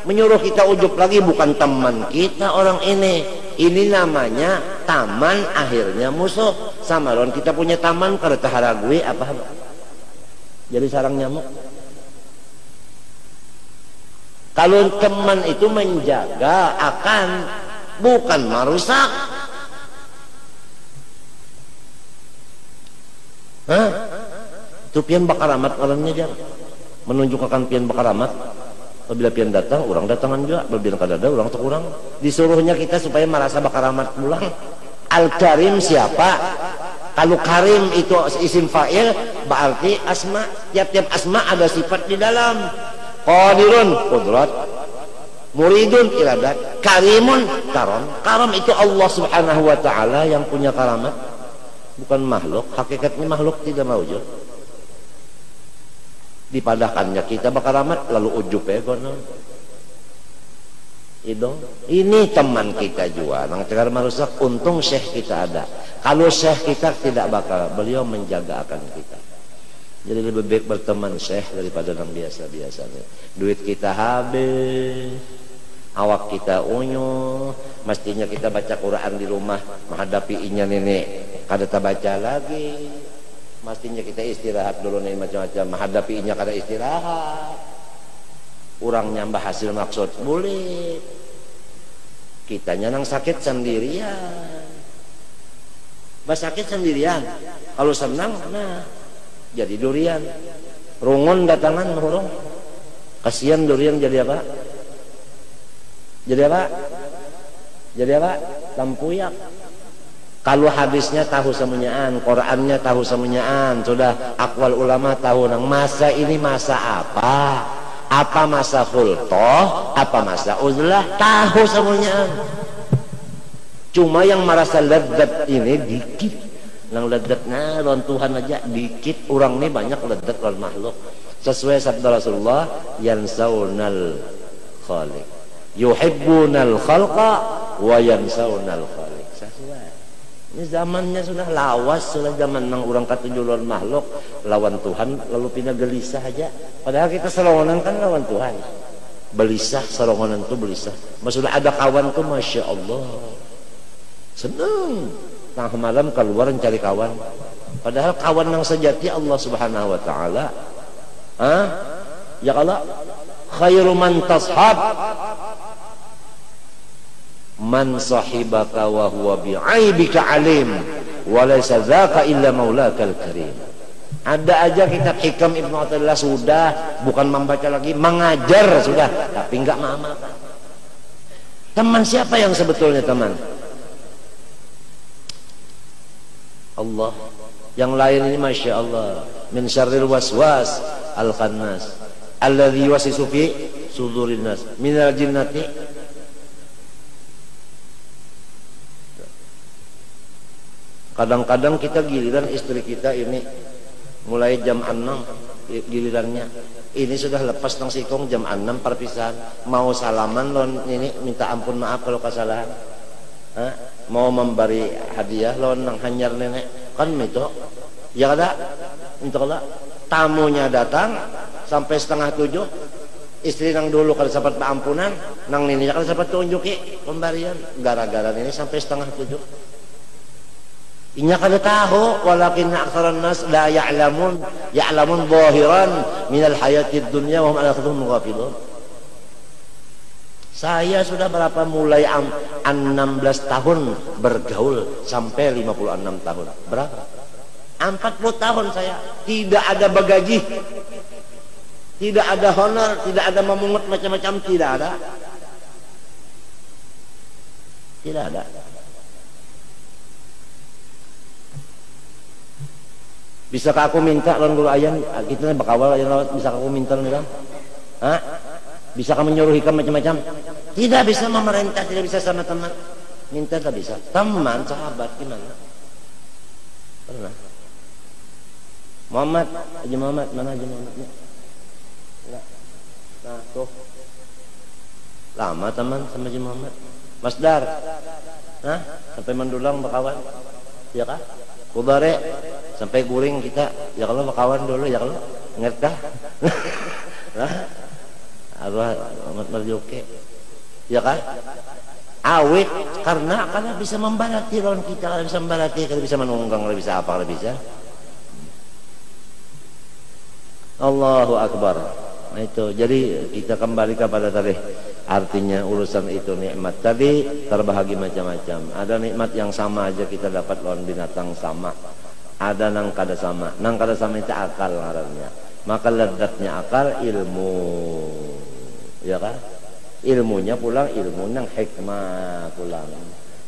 menyuruh kita ujub lagi, bukan teman kita orang ini. Ini namanya taman akhirnya musuh. Samaron kita punya taman kada taharagui apa? Jadi sarang nyamuk. Kalau teman itu menjaga akan, bukan merusak. Hah? Itu pian bakaramat orangnya jar. Menunjukkan pian bakaramat. Apabila pian datang, orang datangan juga. Apabila kadada, orang tak kurang. Disuruhnya kita supaya merasa bakaramat pulang. Al-Karim siapa? Kalau Karim itu isim fa'il, berarti asma. Tiap-tiap asma ada sifat di dalam. Qadirun, qudrat. Muridun, iradat. Karimun, karam. Karam itu Allah subhanahu wa ta'ala yang punya karamat. Bukan makhluk. Hakikatnya makhluk tidak mawujud. Dipadahkannya kita bakaramat, lalu ujub ya kono. Ini teman kita juga. Nang tegar marusak, untung syekh kita ada. Kalau syekh kita tidak bakal, beliau menjaga akan kita. Jadi lebih baik berteman syekh daripada yang biasa-biasanya. Duit kita habis, awak kita unyu, mestinya kita baca Quran di rumah, menghadapi inya nenek kada baca lagi. Mestinya kita istirahat dulu nih macam-macam, menghadapi inya kada istirahat. Orang nyambah hasil maksud boleh. Kitanya nang sakit sendirian. Sakit sendirian. Kalau senang, nah jadi durian. Rungun datangan hurung. Kasihan durian jadi apa? Jadi apa? Jadi apa? Lampuyak. Kalau hadisnya tahu semuanyaan, Qurannya tahu semuanyaan, sudah akwal ulama tahu nang masa ini masa apa? Apa masa khultoh, apa masa uzlah, tahu semuanyaan. Cuma yang merasa lezat ini dikit. Nang ledatnya lawan Tuhan aja dikit, orang nih banyak ledat lawan makhluk. Sesuai sabda Rasulullah, yansaunal khaliq, yuhibbunal khalqa wa yansaunal khaliq. Sesuai. Ini zamannya sudah lawas, sudah zaman nang orang katuju lawan makhluk, lawan Tuhan lalu pindah gelisah aja. Padahal kita serongonan kan lawan Tuhan. Belisah, serongonan tuh belisah. Maksudnya ada kawan tuh Masya Allah seneng. Tengah malam keluar cari kawan. Padahal kawan yang sejati Allah Subhanahu wa taala. Ya Allah, khairu man tashab man sahibaka wa huwa bi'aibika alim wa laysa dzaka illa maulakal karim. Ada aja kitab Hikam Ibnu Athaillah sudah, bukan membaca lagi, mengajar sudah, tapi enggak mengamalkan. Teman siapa yang sebetulnya teman? Allah. Yang lain ini Masya Allah, min syarril waswas al-khannas alladzi yuwaswisu fi sudurin nas minal jinnati. Kadang-kadang kita giliran istri kita ini mulai jam 6 gilirannya, ini sudah lepas tang sikong jam 6 perpisahan, mau salaman lon ini minta ampun maaf kalau kesalahan, mau memberi hadiah lon nang hanyar nenek kan itu ya ada minta Allah, tamunya datang sampai 6:30, istri nang dulu kalau sempat ampunan nang nini kalau sempat tunjuki pemberian, gara-gara ini sampai 6:30. Inya kada tahu, walakin aktsaran nas la ya'lamun zahiran minal hayatid dunya wa hum 'an akhirihim ghafilun. Saya sudah berapa mulai 16 tahun bergaul sampai 56 tahun. Berapa? 40 tahun saya tidak ada bagaji, tidak ada honor, tidak ada memungut macam-macam, tidak ada. Tidak ada. Bisakah aku minta lawan guru ayan, kita bakawal ayan lawat, bisakah aku minta lawan bilang? Bisakah menyuruh hikam macam-macam? Tidak bisa memerintah, tidak bisa sama teman. Minta tak bisa. Teman, sahabat gimana? Pernah. Muhammad, Haji Muhammad, mana Haji Muhammadnya? Nah, tuh. Lama teman sama Haji Muhammad. Mas Dar. Sampai mendulang bakawan. Ya kah? Kubare sampai guring kita, ya kalau bakawan dulu ya kalau ngerti Allah amat marjuke ya kan, awet karena bisa membarati lawan kita, kalau bisa membarati, kalau bisa menunggang, kalau bisa apa, kalau bisa. Allahu Akbar. Nah itu, jadi kita kembali kepada tadi, artinya urusan itu nikmat tadi terbahagi macam-macam. Ada nikmat yang sama aja kita dapat lawan binatang sama, ada nang kada sama. Nang kada sama itu akal ngarannya. Maka ledatnya akal ilmu, ya kan? Ilmunya pulang ilmu nang hikmah pulang.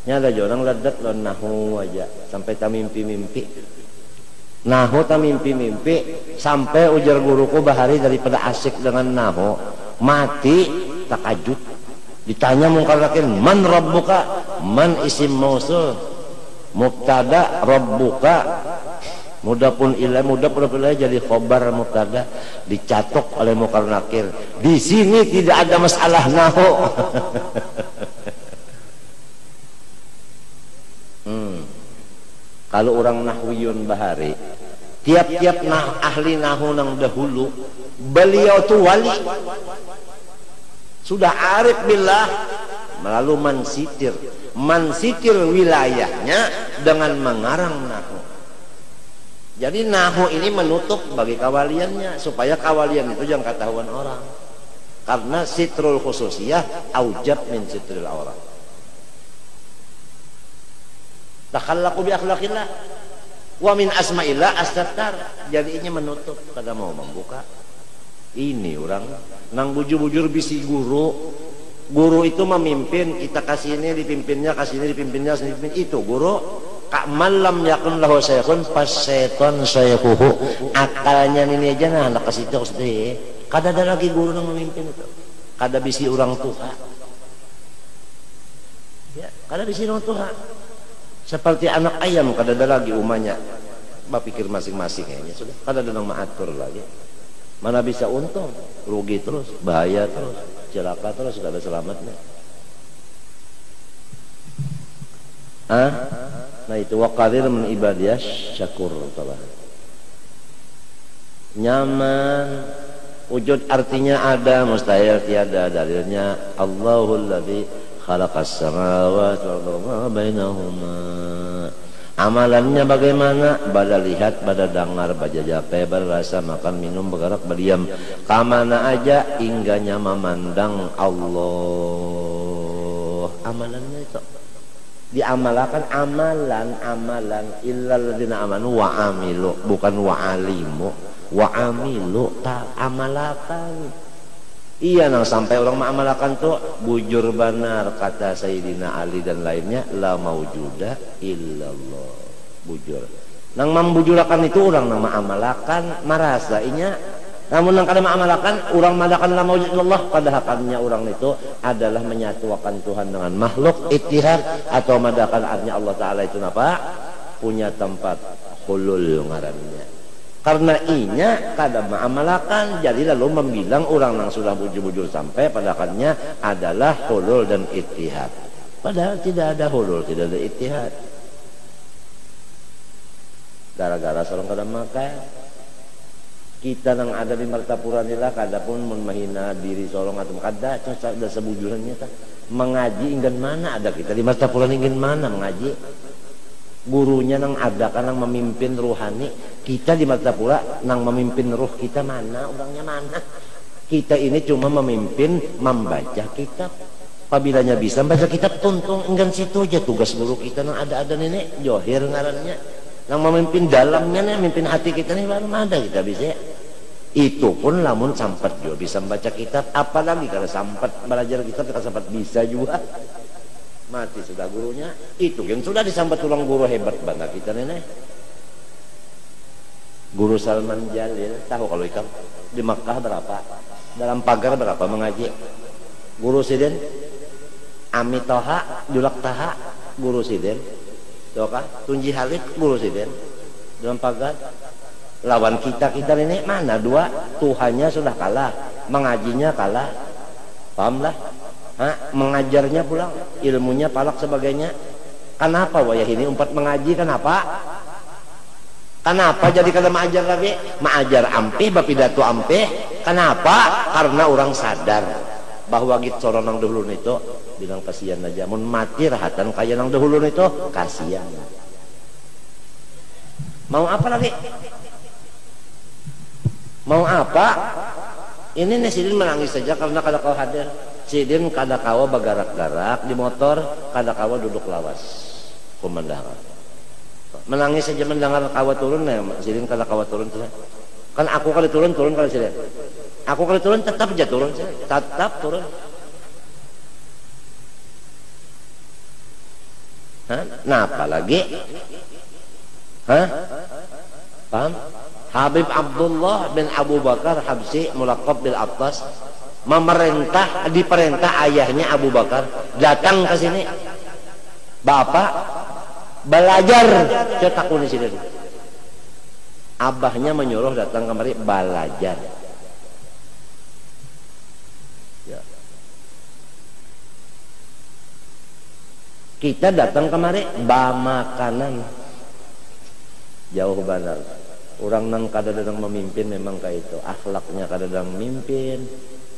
Nyada jorang ledat lawan nahu aja sampai tak mimpi-mimpi. Nahu tak mimpi-mimpi sampai ujar guruku bahari daripada asik dengan nahu mati takajud. Ditanya mungkar nakir, man rabbuka, man isim mausul, mubtada rabbuka, mudah pun ilah jadi khobar mubtada, dicatok oleh mungkar nakir. Di sini tidak ada masalah nahu. Kalau orang nahwiyun bahari, tiap-tiap ahli nahu nang dahulu, beliau tuh wali, sudah arif billah, melalui mansitir wilayahnya dengan mengarang nahu. Jadi nahu ini menutup bagi kawaliannya, supaya kawalian itu jangan ketahuan orang, karena sitrul khususiyah aujab min sitril aurat. Takhallaku bi akhlaqillah wa min asma'illah as-sattar. Jadi ini menutup, kada mau membuka. Ini orang nang bujur-bujur bisi guru. Guru itu memimpin, kita kasih ini dipimpinnya, kasih ini dipimpinnya, dipimpin itu guru. Kak malam yakun lahu syekhun pas seton syekhuhu. Akalnya ini aja nah anak kasih itu sedih. Kada ada lagi guru nang memimpin itu. Kada bisi orang tua. Ya, kada bisi orang tua. Seperti anak ayam kada ada lagi umahnya. Bapikir masing-masing kayaknya sudah. Kada ada nang maatur lagi. Mana bisa untung, rugi terus, bahaya terus, celaka terus, kada selamatnya. Nah itu waqadir min ibadiyah syakur telah. Nyaman, wujud artinya ada, mustahil tiada. Dalilnya Allahul ladzi khalaqas samawati wal arda bainahuma. Amalannya bagaimana? Bada lihat, bada dengar, baca jape, berasa, makan, minum, bergerak, berdiam. Kamana aja hingganya memandang Allah. Amalannya itu diamalkan, amalan illal ladzina amanu wa amilu, bukan wa alimu, wa amilu, tak amalakan. Iya nang sampai orang mengamalkan tuh bujur benar kata Sayyidina Ali dan lainnya, la maujuda illallah, bujur. Nang membujurakan itu orang nang mengamalkan marasainya, namun nang kada mengamalkan orang madakan la maujud illallah, padahalnya orang itu adalah menyatukan Tuhan dengan makhluk, ittihad, atau madakan artinya Allah Taala itu apa? Punya tempat hulul ngarannya. Karena inya kada mengamalkan, jadi lalu membilang orang yang sudah bujur-bujur sampai padahalnya adalah hulul dan ittihad. Padahal tidak ada hulul, tidak ada ittihad. Gara-gara seorang kada makan, kita yang ada di Martapura nila kada pun menghina diri seorang atau kada ada sebujurannya tak mengaji ingin mana ada kita di Martapura ingin mana mengaji. Gurunya nang ada kan nang memimpin ruhani, kita di Martapura nang memimpin ruh kita mana, orangnya mana. Kita ini cuma memimpin membaca kitab. Apabila bisa membaca kitab tuntung enggan situ aja tugas guru kita nang ada nenek Johir ngarannya. Nang memimpin dalamnya nih, memimpin hati kita nih baru ada kita bisa. Itu pun lamun sampat juga bisa membaca kitab, apalagi kalau sampat belajar kitab kita sampat bisa juga. Mati sudah gurunya, itu yang sudah disambat tulang guru hebat banget kita nenek. Guru Salman Jalil, tahu kalau ikan di Makkah berapa? Dalam pagar berapa mengaji? Guru Sidin Ami Toha, Julak Taha, Guru Sidin Toka, Tunji Halid, Guru Sidin dalam pagar. Lawan kita nenek mana dua? Tuhannya sudah kalah, mengajinya kalah, paham lah? Mengajarnya pulang, ilmunya palak sebagainya. Kenapa wayah ini umpat mengaji? Kenapa jadi kada mengajar lagi? Mengajar ampih, bapidato ampih. Kenapa? Karena orang sadar bahwa gitu sorong nang dahulu itu bilang kasihan aja. Mun mati rahatan kaya nang dahulu itu kasihan. Mau apa lagi? Mau apa? Ini Sidin menangis saja karena kada kau hadir. Sidin kada kawa bagarak-garak di motor, kada kawa duduk lawas pemandangan. Menangis saja mendengar kawa turun, ya Sidin kada kawa turun tuh. Kan aku kali turun kali Sidin. Aku kali turun tetap aja turun, tetap turun. Nah apalagi? Paham? Habib Abdullah bin Abu Bakar Habsyi mulaqab bil Attas diperintah ayahnya Abu Bakar datang ke sini. Bapak belajar cetak kunis ini. Abahnya menyuruh datang kemari belajar. Ya. Kita datang kemari makanan jauh benar. Orang nang kadang-kadang memimpin memang kayak itu, akhlaknya kadang-kadang memimpin.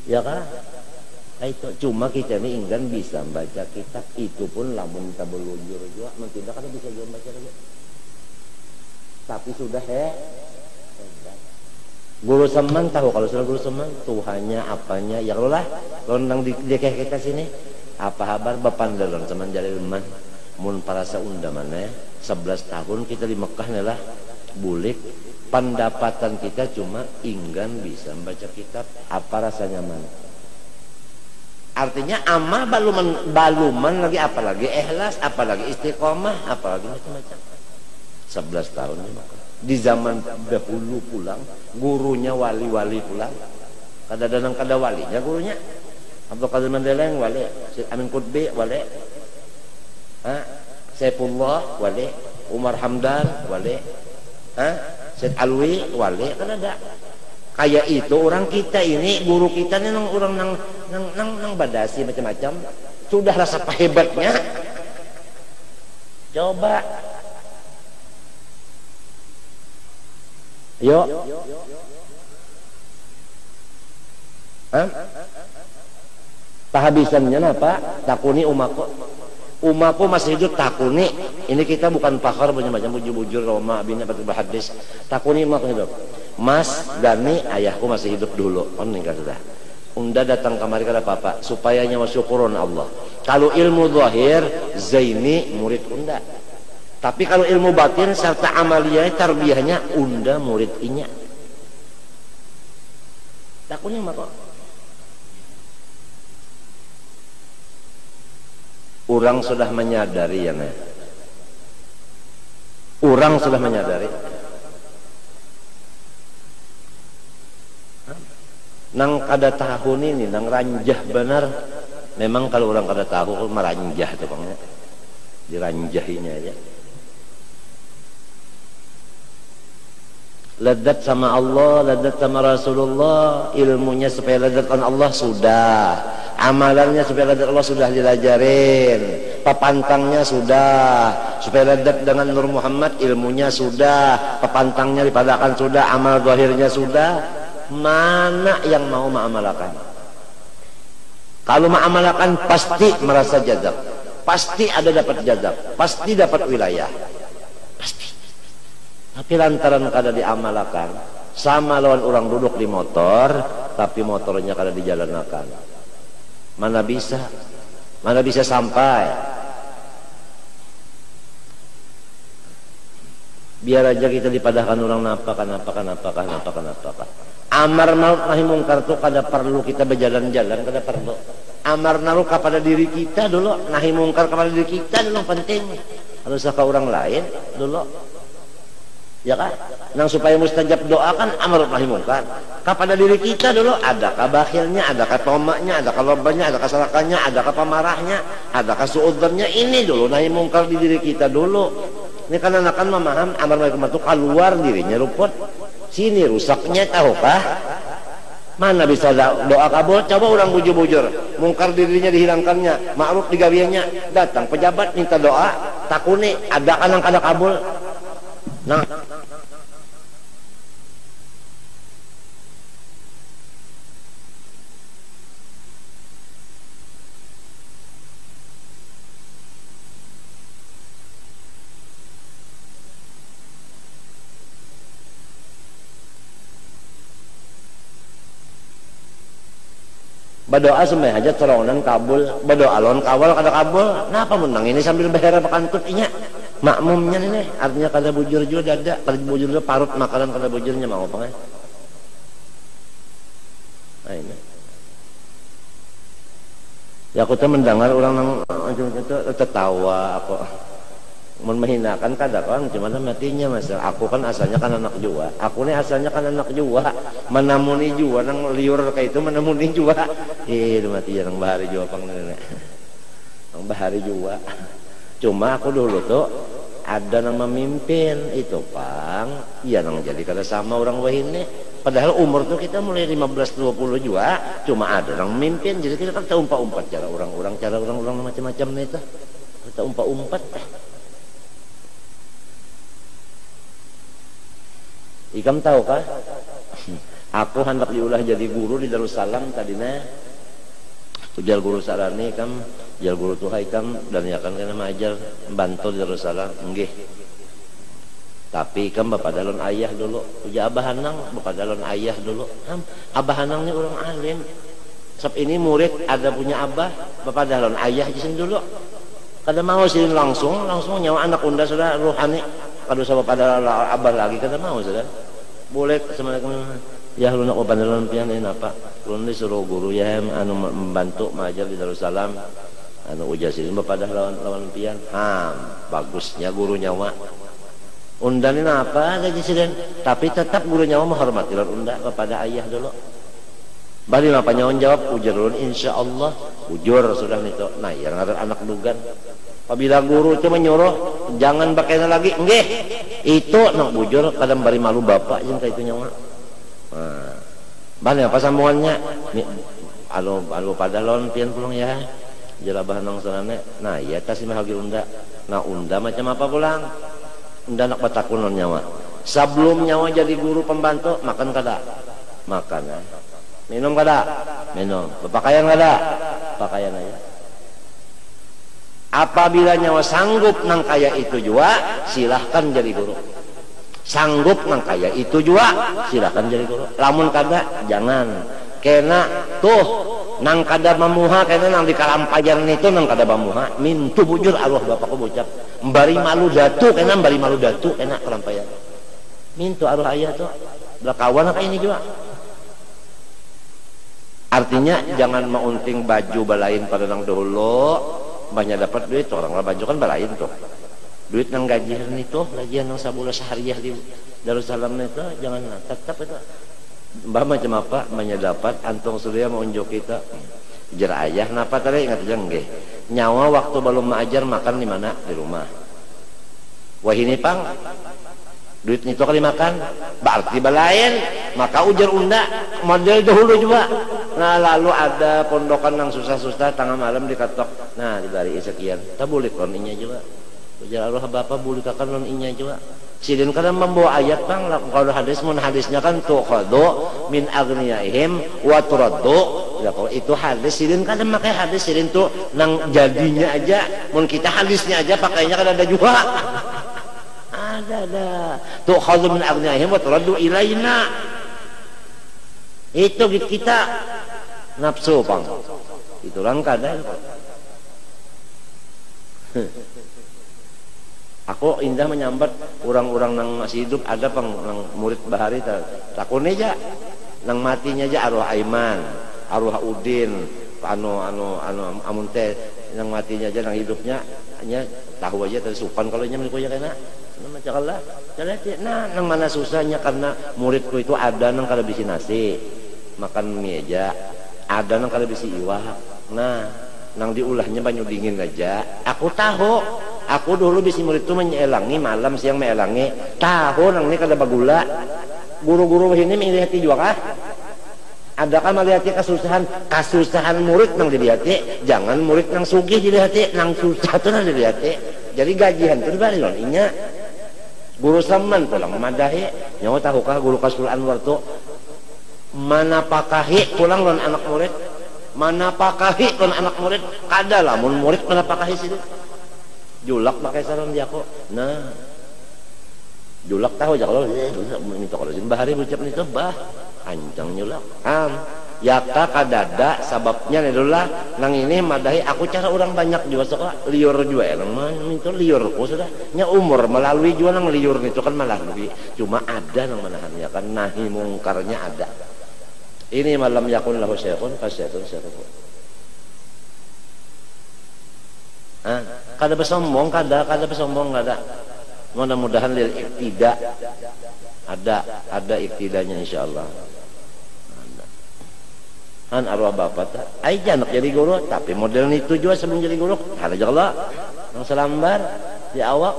Ya kan? Itu cuma kita ini enggan bisa baca kitab, itu pun lamun kita belujur juga, tidak kan bisa juga baca lagi. Tapi sudah Guru Seman tahu kalau sudah Guru Seman Tuhannya apanya ya Allah kalau nang di kita sini apa kabar bapak dalam Seman Jalil man mun parasa unda mana 11 tahun kita di Mekah adalah bulik pendapatan kita cuma enggan bisa membaca kitab apa rasanya man. Artinya amal baluman lagi apalagi ikhlas apalagi istiqomah apalagi macam-macam. 11 tahun di Mekah. Di zaman dahulu pulang gurunya wali-wali pulang kadang-kadang kada walinya gurunya Abdul Qadir Mandela yang wali Amin Qutbi wali Saifullah wali, Umar Hamdan wali, Syed Alwi wali, kan ada. Kayak itu orang kita ini, guru kita ini orang nang badasi macam-macam. Sudah rasa hebatnya. Coba. Yuk. Pahabisannya apa? Takuni umaku masih hidup takuni. Ini kita bukan pakar macam-macam bujur-bujur Roma bina batu hadis. Takuni umaku hidup. Mas Dani ayahku masih hidup dulu. Oh meninggal sudah. Unda datang kemari kata papa supaya nyawa syukuron Allah. Kalau ilmu zahir Zaini murid unda. Tapi kalau ilmu batin serta amaliyah tarbiyahnya unda murid inya. Takuni umaku. Orang sudah menyadari ya nih. Orang sudah menyadari. Nang kada tahu ini, nang ranjah benar. Memang kalau orang kada tahu meranjah tuh bangnya. Diranjahinya aja. Ladat sama Allah, ladat sama Rasulullah, ilmunya supaya ladatkan Allah sudah. Amalannya supaya ladat Allah sudah dilajarin, papantangnya sudah, supaya ladat dengan Nur Muhammad ilmunya sudah, papantangnya dipadakan sudah, amal zahirnya sudah. Mana yang mau mengamalkan? Kalau mengamalkan pasti merasa jazab, pasti ada dapat jazab, pasti dapat wilayah, pasti. Tapi lantaran kada diamalkan, sama lawan orang duduk di motor, tapi motornya kada dijalankan. Mana bisa sampai. Biar aja kita dipadahkan orang napakah. Amar ma'ruf nahi mungkar itu kada perlu kita berjalan-jalan, kada perlu. Amar ma'ruf kepada diri kita dulu, nahi mungkar kepada diri kita dulu penting. Harus ke orang lain dulu. Ya kan? Nang supaya mustajab doa kan amar ma'ruf nahi mungkar. Kepada diri kita dulu, adakah bakhilnya, adakah tomaknya, adakah lobanya, adakah salakannya, adakah pemarahnya, adakah suudzannya, ini dulu nahi mungkar di diri kita dulu. Ini kan anak-anak memaham amar ma'ruf itu keluar dirinya ruput. Sini rusaknya tahukah? Mana bisa doa kabul? Coba orang bujur-bujur, mungkar dirinya dihilangkannya, ma'ruf digawiannya, datang pejabat minta doa, takuni ada kanang kada kabul. Nah, berdoa sampai aja teronan kabul, berdoa lawan kawal kada kabul. Kenapa menang ini sambil behera pakantut inya? Makmumnya ini artinya kada bujur juga dada, kada bujur juga parut makanan kada bujurnya mau apa kan? Nah ini. Ya aku tuh mendengar orang nang itu tertawa apa. Menghinakan kada kan cuma matinya mas. Aku kan asalnya kan anak jua. Aku nih asalnya kan anak jua. Menamuni jua nang liur kayak itu menamuni jua. Mati nang bahari jua pang nenek. Nang bahari jua. Cuma aku dulu tuh ada nang memimpin itu pang. Iya nang jadi kada sama orang wahine. Padahal umur tuh kita mulai 15-20 jua. Cuma ada nang memimpin. Jadi kita kan tahu umpat-umpat cara orang-orang macam-macam itu. Kita umpat-umpat. Ikam tahu kah? Aku hendak diulah jadi guru di Darussalam tadinya. Ujar guru sarani kam, ujar guru tuhai kam dan ya kan kena mengajar bantu di Darussalam. Nggih. Tapi kam bapak dalon ayah dulu. Ujar abah hanang bapak dalon ayah dulu. Abah hanang ini orang alim. Sebab ini murid ada punya abah, bapak dalon ayah di sini dulu. Kada mau sini langsung nyawa anak unda sudah ruhani. Kalau sama pada abah lagi kada mau sudah. Boleh assalamualaikum. Ya lu nak pandalan pian ini apa? Lu disuruh guru ya anu membantu mengajar di Darussalam. Anu ujasin bapak dah lawan pian. Bagusnya guru nyawa. Undan ini apa gaji siden? Tapi tetap guru nyawa menghormati lawan unda kepada ayah dulu. Bari apa nyawan jawab ujar ulun insyaallah. Ujur sudah itu. Nah, yang ada anak dugan. Apabila guru itu menyuruh jangan pakai lagi, nggih. Itu nak bujur kadang bari malu bapak jeung ka itu nyawa. Nah, bane apa sambungannya? Alo pada lon pian pulang ya. Jelabah nang sanane. Nah, iya tas mah hagi unda. Nah, unda macam apa pulang? Unda nak batakun non nyawa. Sebelum nyawa jadi guru pembantu makan kada? Makan ya. Minum kada? Minum. Berpakaian kada? Pakaian aja. Apabila nyawa sanggup nang kaya itu juga silahkan jadi guru. Sanggup nang kaya itu juga silahkan jadi guru. Lamun kada jangan. Kena tuh nang kada mamuha kena nang di kalampayan itu nang kada mamuha mintu bujur Allah bapak ko bocap bari malu datu kena bari malu datu kena kalampayan mintu arwah ayah tuh belakawan apa ini juga. Artinya jangan maunting baju balain pada nang dahulu banyak dapat duit orang lah baju kan balain tuh duit nang gajian itu gajian nang sabulan sehariah di Darussalam itu jangan tetap itu mbah macam apa banyak dapat antong surya mau unjuk kita jar ayah napa tadi ingat aja nggih nyawa waktu belum mengajar makan di mana di rumah wah ini pang duit itu kali makan berarti balain maka ujar unda model dahulu juga. Nah lalu ada pondokan yang susah-susah tengah malam dikatok nah dibari sekian tak boleh kon inya juga ujar Allah bapak boleh kakan non inya juga sidin kadang membawa ayat bang kalau hadis mun hadisnya kan tuqadu min agniyaihim wa turaddu ya kalau itu hadis sidin kadang pakai hadis sidin tuh nang jadinya aja mun kita hadisnya aja pakainya kan ada juga ada tuqadu min agniyaihim wa turaddu ilaina itu kita nafsu bang itu orang kadang aku indah menyambat orang-orang nang masih hidup ada pang nang murid bahari takune aja nang matinya aja arwah Aiman arwah Udin amun teh nang matinya aja nang hidupnya hanya tahu aja tadi supan kalau nya menikunya kena nama cakalah nah nang mana susahnya karena muridku itu ada nang kada bisi nasi makan mie aja ada nang kada bisi iwak nah nang diulahnya banyu dingin aja aku tahu aku dulu bisi murid itu menyelangi malam siang melangi tahu nang ini kada bagula guru-guru ini menglihati juga kah ada kan melihatnya kasusahan murid nang dilihati jangan murid nang sugih dilihati nang susah tuh nang dilihati jadi gajian tuh dibalik loh inya guru saman pulang memadahi nyawa tahukah guru Kasul Anwar tuh mana pakahi pulang lon anak murid mana pakahi lon anak murid kada lamun murid mana pakahi sih julak pakai sarung dia kok nah julak tahu aja kalau minta kalau bahari ucap itu bah ancang nyulak yaka kadada sababnya adalah nang ini madahi aku cara orang banyak juga suka liur juga nang minta liur kok sudah nya umur melalui juga nang liur itu kan melalui cuma ada nang manahannya kan nahi mungkarnya ada ini malam yakun lahu syekhun fasyatun syekhun kada bersombong kada bersombong kada mudah-mudahan lil iktida ada iktidanya insyaallah kan arwah bapak ai janak jadi guru tapi model itu juga sebelum jadi guru ada jalla yang selambar di awak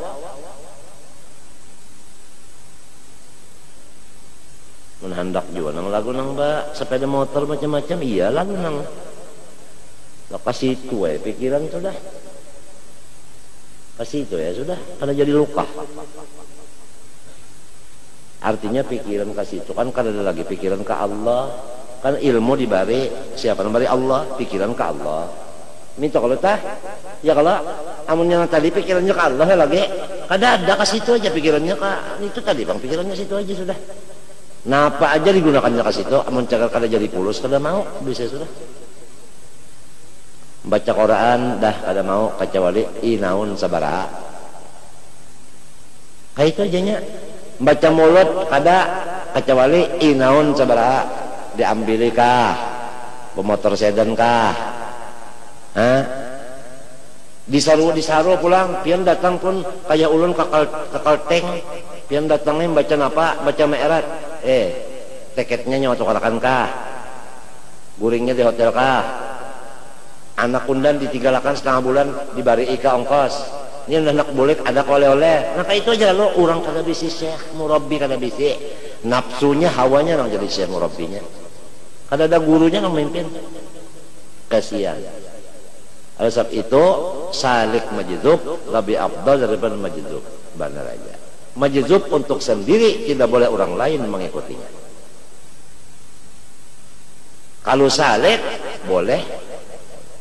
menhandak juga nang lagu nang mbak sepeda motor macam-macam iya lagu nang lepas itu pikiran sudah kasih itu ya sudah karena jadi luka artinya pikiran kasih itu kan kada ada lagi pikiran ke Allah kan ilmu dibari siapa nambari Allah pikiran ke Allah minta kalau tah ya kalau amunnya tadi pikirannya ke Allah ya lagi kada ada ke situ aja pikirannya ke itu tadi bang pikirannya situ aja sudah napa aja digunakannya ke situ amun cagar kada jadi pulus kada mau bisa sudah baca Quran dah kada mau kecuali inaun sabara kayak itu aja nya baca mulut kada kecuali inaun sabara diambil kah pemotor sedan kah disaru pulang pian datang pun kayak ulun kakal teng pian datangnya baca apa baca meerat tiketnya nyawa tukarakan kah guringnya di hotel kah anak kundan ditinggalkan setengah bulan dibari ika ongkos, ini udah nak boleh ada oleh-oleh, maka itu aja lo orang kada bisi syekh murabbi kada bisi nafsunya hawanya nang jadi syekh murabbinya, kada ada gurunya nang memimpin, kasihan. Oleh sebab itu salik majdzub lebih afdal daripada majdzub. Benar aja. Majdzub untuk sendiri, tidak boleh orang lain mengikutinya. Kalau salik boleh,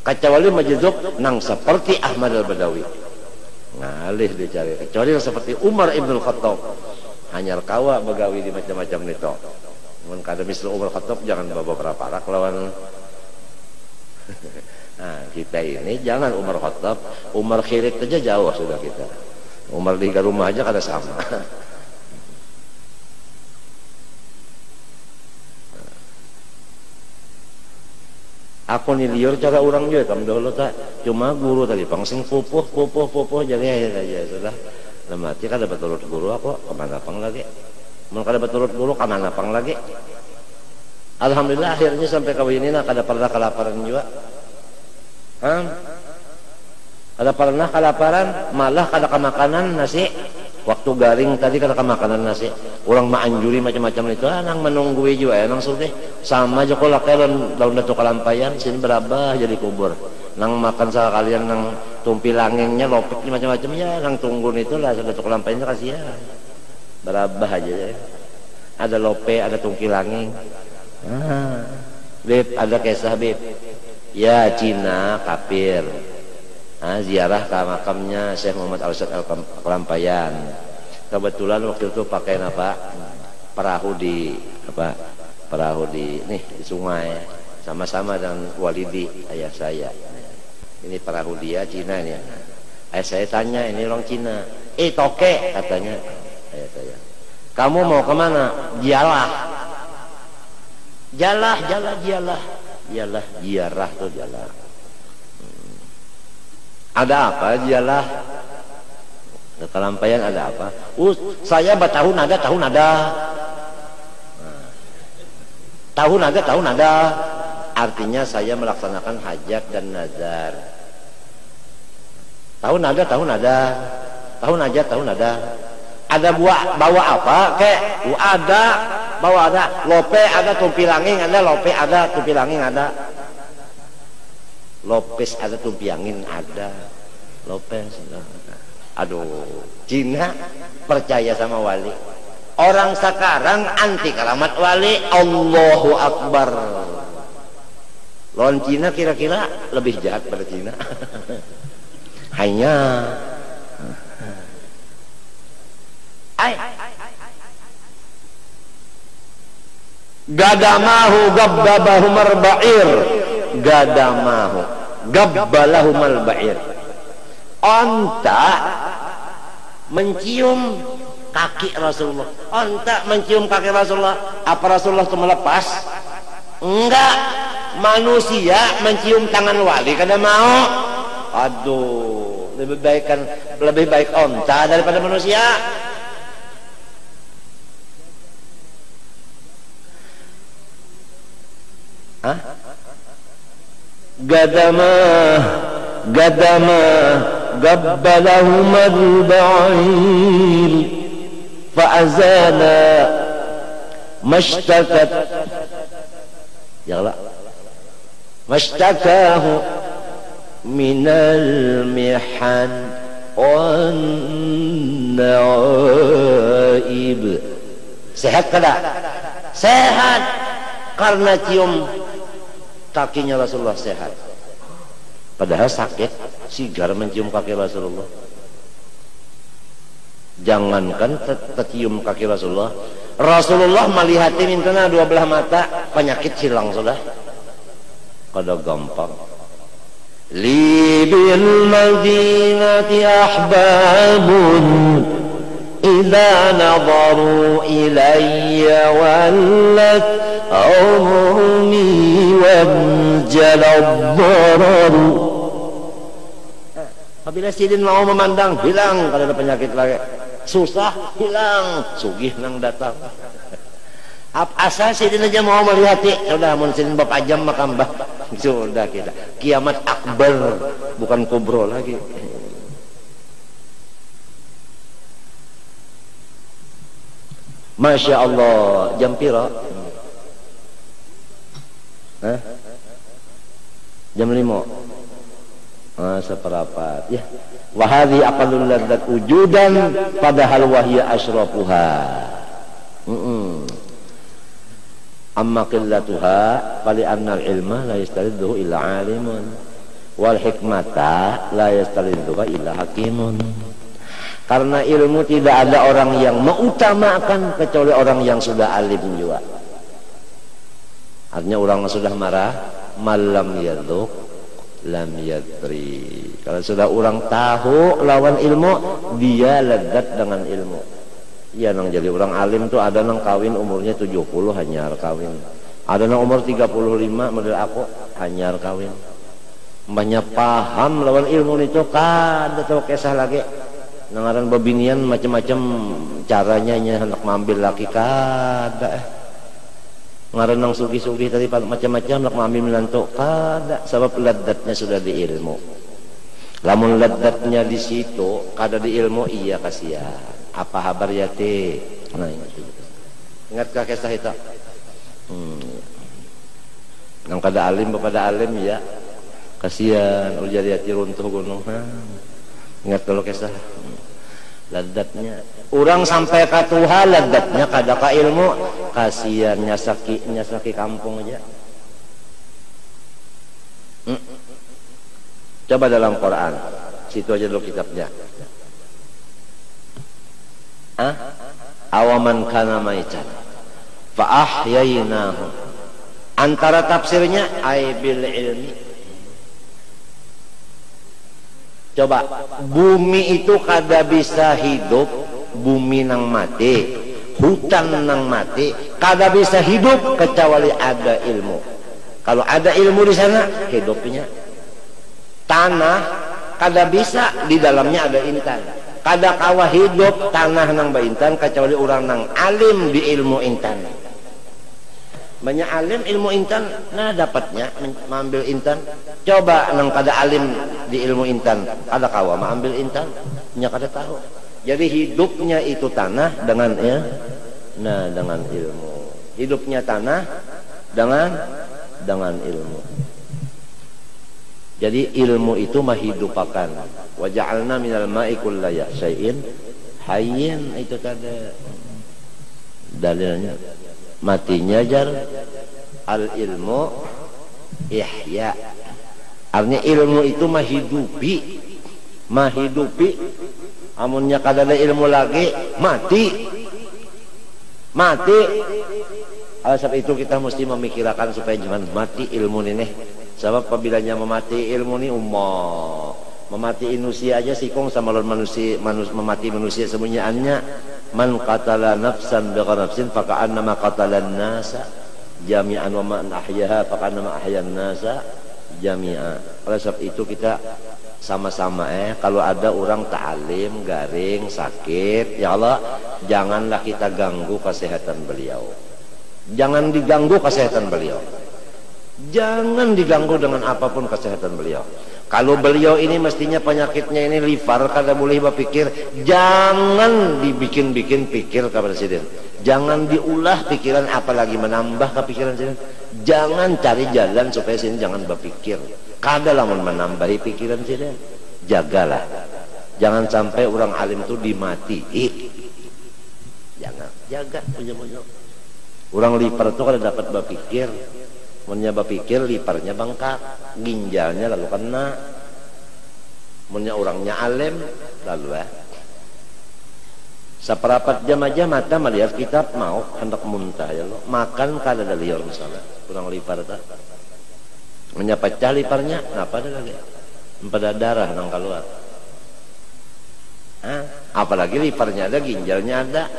kecuali majdzub nang seperti Ahmad al-Badawi. Ngalih dicari. Kecuali yang seperti Umar ibn Khattab. Hanyar kawa begawi di macam-macam itu. Mun kada misal Umar Khattab jangan bawa berapa parak lawan. Nah, kita ini jangan Umar Khattab, Umar Khirit aja jauh sudah kita. Umar di rumah aja kada sama. Aku nih liur cara orang juga, kam dahulu tak cuma guru tadi pangsing pupuh jadi aja sudah. Lemati kada beturut guru aku kemana pang lagi. Mun kada beturut guru kemana pang lagi. Alhamdulillah akhirnya sampai kawin ini kada pernah kelaparan juga. Ada pernah kelaparan, malah kada kemakanan nasi. Waktu garing tadi kada kemakanan nasi. Orang maanjuri macam-macam itu, nang menunggui juga, nang sudah sama aja kalau kalian daun datu kalampayan, sini berabah jadi kubur. Nang makan sekalian nang tumpi langengnya, lopek macam-macam ya, nang tunggun itulah datu kalampayannya kasihan. Berabah aja ya. Ada lope, ada tungki langeng. Beb, ada kisah beb. Ya Cina kafir, ziarah ke makamnya Syekh Muhammad Al-Syed Al-Kelampayan. Kebetulan waktu itu pakai apa perahu di nih di sungai, sama-sama dengan Walidi ayah saya. Ini perahu dia Cina ini. Ayah saya tanya, ini orang Cina. Toke katanya ayah saya. Kamu mau kemana? Jalah. Ialah ziarah tuh jalan. Ada apa ziarah? Kelampayan ada apa? Saya bertahun ada. Tahun ada. Artinya saya melaksanakan hajat dan nazar. Tahun ada. Ada bawa apa? Bawa ada lope, ada tumpi langing, ada lope, ada tumpi langing, ada lopes, ada tumpi angin, ada lopes. Aduh, Cina percaya sama wali. Orang sekarang anti keramat wali. Allahu Akbar. Lawan Cina kira-kira lebih jahat pada Cina. Hanya gadamahu gabbabahu marba'ir, gadamahu gabbalahu malba'ir. Onta mencium kaki Rasulullah. Onta mencium kaki Rasulullah. Apa Rasulullah itu melepas? Enggak. Manusia mencium tangan wali kada mau. Aduh, lebih baik onta daripada manusia. Gadama gabbalahuma al-ba'ir fa'azana mashtakat mashtakahu minal mihan wan na'ib. Sehat kada? Sehat karena cium kakinya Rasulullah, sehat. Padahal sakit, sigar mencium kaki Rasulullah. Jangankan tercium kaki Rasulullah, Rasulullah melihatin intana dua belah mata, penyakit hilang sudah. Kada gampang. Li bil madinati ahbabun idza nadaru ilayya wallat ummi wajalabbararu. Apabila sidin mau memandang, hilang. Kalau ada penyakit lagi susah, hilang. Sugih nang datang. Asal sidin aja mau melihat, sudah mun sidin bapak jam makambah Sudah kita kiamat akbar, bukan kubro lagi. Masya Allah, jam piro? Jam 5. Seperapat ya. Wahadi aqallul ladzat wujudan padahal wahya asyrafuha. Amma qillatuha fali annal ilma la yastaridduhu illa alimun wal hikmata la yastaridduha illa hakimun. Karena ilmu tidak ada orang yang mengutamakan kecuali orang yang sudah alim juga. Artinya orang yang sudah marah malam yaduk lam yadri. Kalau sudah orang tahu lawan ilmu, dia lezat dengan ilmu. Ya nang jadi orang alim tuh ada nang kawin umurnya 70 hanyar kawin. Ada nang umur 35 model aku hanyar kawin. Banyak paham lawan ilmu itu kada tahu kisah lagi. Nangaran babinian macam-macam caranya nya hendak mengambil laki kada. Ngaran nang sugi-sugi tadi macam-macam hendak mengambil menantu kada sebab lezatnya sudah di ilmu. Lamun lezatnya di situ kada di ilmu iya kasihan. Apa kabar ya teh? Nah, ingat kisah itu? Nang kada alim kepada alim ya, kasihan ujariati runtuh gunung. Ingat kalau kisah ladatnya. Orang sampai ke Tuhan ladatnya kada ka ilmu, kasihan nyasaki kampung aja. Coba dalam Quran, situ aja dulu kitabnya. Awaman kana maitan fa ahyaynahu. Antara tafsirnya ay bil ilmi. Coba, bumi itu kada bisa hidup, bumi nang mati, hutan nang mati, kada bisa hidup kecuali ada ilmu. Kalau ada ilmu di sana, hidupnya. Tanah kada bisa, di dalamnya ada intan. Kada kawa hidup tanah nang baintan kecuali orang nang alim di ilmu intan. Banyak alim ilmu intan, nah dapatnya mengambil intan. Coba nang kada alim di ilmu intan, kada kawa mengambil intan, nya kada tahu. Jadi hidupnya itu tanah dengan ya, nah dengan ilmu. Hidupnya tanah dengan ilmu. Jadi ilmu itu menghidupakan. Wa ja'alna minal ma'i kulla syai'in hayyin, itu kada dalilnya. Matinya jar al ilmu ihya. Artinya ilmu itu menghidupi. Amunnya kada ada ilmu lagi mati. Oleh sebab itu kita mesti memikirkan supaya jangan mati ilmu ini. Sebab apabila memati ilmu ini memati manusia aja sikong sama lawan manusia, memati manusia semuanya. Man qatala nafsan bighairi nafsin faka'annama qatalan nasa jami'an wa man ahyaha faka'annama ahyan nasa jami'a. Oleh sebab itu kita sama-sama kalau ada orang ta'alim, garing, sakit, ya Allah, janganlah kita ganggu kesehatan beliau. Jangan diganggu kesehatan beliau. Jangan diganggu dengan apapun kesehatan beliau. Kalau beliau ini mestinya penyakitnya ini liver, kada boleh berpikir, jangan dibikin-bikin pikir ke presiden. Jangan diulah pikiran, apalagi menambah ke pikiran presiden. Jangan cari jalan supaya sini jangan berpikir. Kada lah menambahi pikiran presiden. Jagalah. Jangan sampai orang alim itu dimati. Jangan, jaga punya-punya. Orang liver itu kada dapat berpikir. Munnya berpikir liparnya bengkak, ginjalnya lalu kena. Munnya orangnya alim lalu seperapat jam aja mata melihat kitab mau hendak muntah ya lo. Makan kada ada liar misalnya orang lipar tak. Munnya pecah liparnya, kenapa ada lagi? Pada darah nang keluar. Apalagi liparnya ada, ginjalnya ada.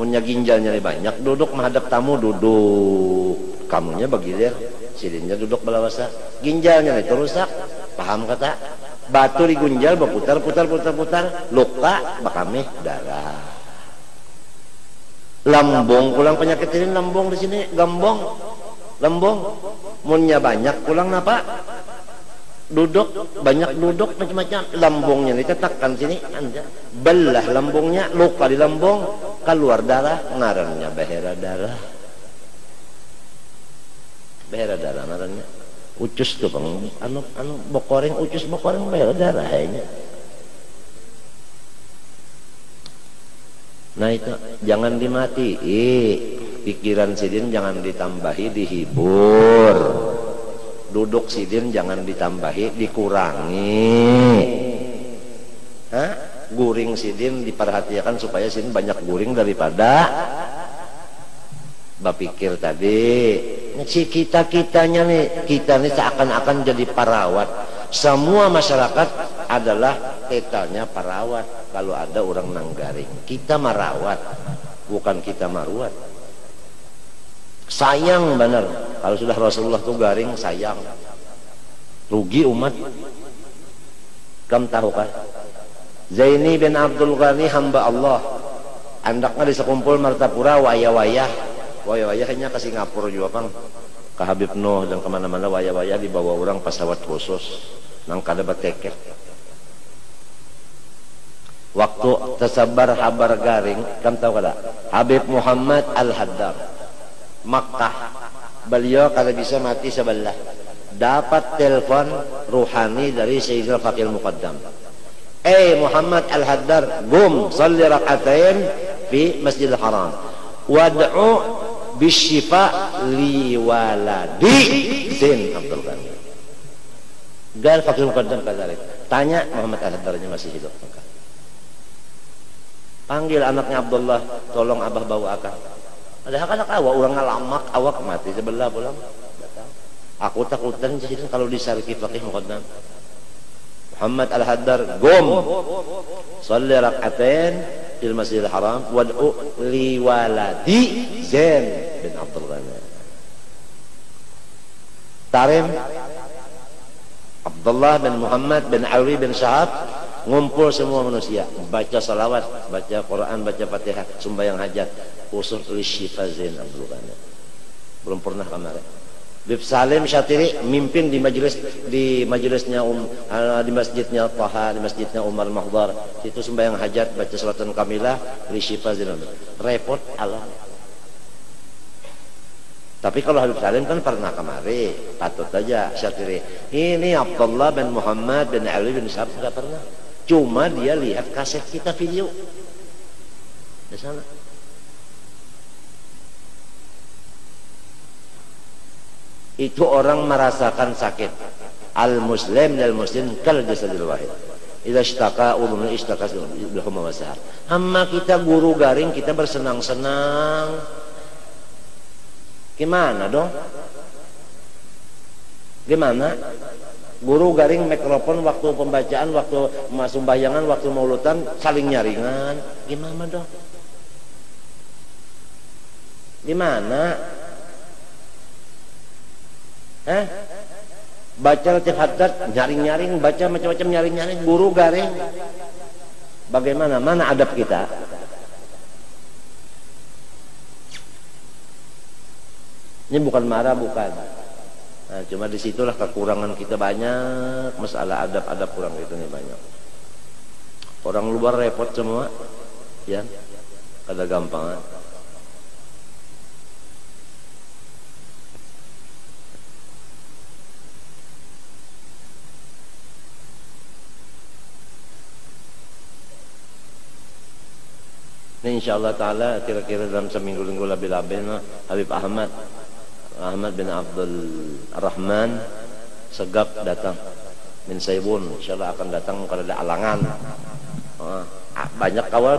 Munnya ginjalnya banyak, duduk menghadap tamu duduk. Kamunya bagilir, silinnya duduk belawasa, ginjalnya itu rusak, paham kata? Batu di ginjal berputar, luka, bakameh darah. Lambung, pulang penyakit ini lambung di sini, gambong. lembong munnya banyak pulang napa duduk banyak duduk macam-macam lambungnya dicetakkan sini anja belah lambungnya luka di lambung keluar darah ngarannya behera darah ngarannya ucus tuh bang anu bokoreng ucus bokoreng behera darah ini. Nah itu jangan dimati pikiran sidin jangan ditambahi dihibur duduk sidin jangan ditambahi dikurangi guring sidin diperhatikan supaya sidin banyak guring daripada bapikir tadi si kita-kitanya nih kita nih seakan-akan jadi perawat semua masyarakat adalah tetanya perawat kalau ada orang nanggaring kita merawat bukan kita maruat sayang benar kalau sudah Rasulullah tuh garing sayang rugi umat kamu tahu kan Zaini bin Abdul Ghani hamba Allah andaknya di sekumpul Martapura wayah-wayahnya ke Singapura juga bang ke Habib Nuh dan kemana-mana wayah-wayah dibawa orang pesawat khusus nang kada bateker waktu tersebar kabar garing kamu tahu kada Habib Muhammad Al-Haddad Makkah beliau kalau bisa mati sebelah dapat telepon ruhani dari Sayyidina Faqih Muqaddam Muhammad Al-Haddad gum salli rak'atain fi Masjidil Haram wad'u bisyifa li waladi Zain Abdul Ghani gal Faqih Muqaddam kadzalik tanya Muhammad Al-Haddadnya masih hidup panggil anaknya Abdullah tolong abah bawa akang ada anak awak orang ngalamak awak mati sebelah pulang aku takutan jadi kalau disarki Faqih Muqaddam Muhammad Al-Haddad gum salli rak'atain fil Masjidil Haram wad'u li waladi Zain bin Abdul Ghani Tarim Abdullah bin Muhammad bin Ali bin Syahab ngumpul semua manusia baca salawat baca Quran baca Fatihah sembahyang hajat usul li syifa Zain Abdul Ghani belum pernah kemarin Bib Salim Syatiri mimpin di majelisnya di masjidnya Taha di masjidnya Umar Mahdar itu sembahyang hajat baca salatan kamilah li syifa Zain repot Allah tapi kalau Habib Salim kan pernah kemari patut aja Syatiri ini Abdullah bin Muhammad bin Ali bin Syahab nggak pernah cuma dia lihat kaset kita video di sana itu orang merasakan sakit al-muslim dan muslim kal jasadil wahid idza ishtaka udhun ishtaka bihuma wasahar amma kita guru garing kita bersenang-senang gimana dong gimana guru garing mikrofon waktu pembacaan waktu sumbayangan waktu maulutan saling nyaringan gimana dong gimana baca Latif Haddad nyaring-nyaring baca macam-macam nyaring-nyaring guru garing bagaimana mana adab kita ini bukan marah bukan nah, cuma disitulah kekurangan kita banyak masalah adab-adab kurang itu nih banyak orang luar repot semua ya kada gampang ini insyaallah ta'ala kira-kira dalam seminggu-minggu lebih-lebih Habib Ahmad bin Abdul Rahman Segap datang min Saibun insyaallah akan datang kalau ada alangan banyak kawal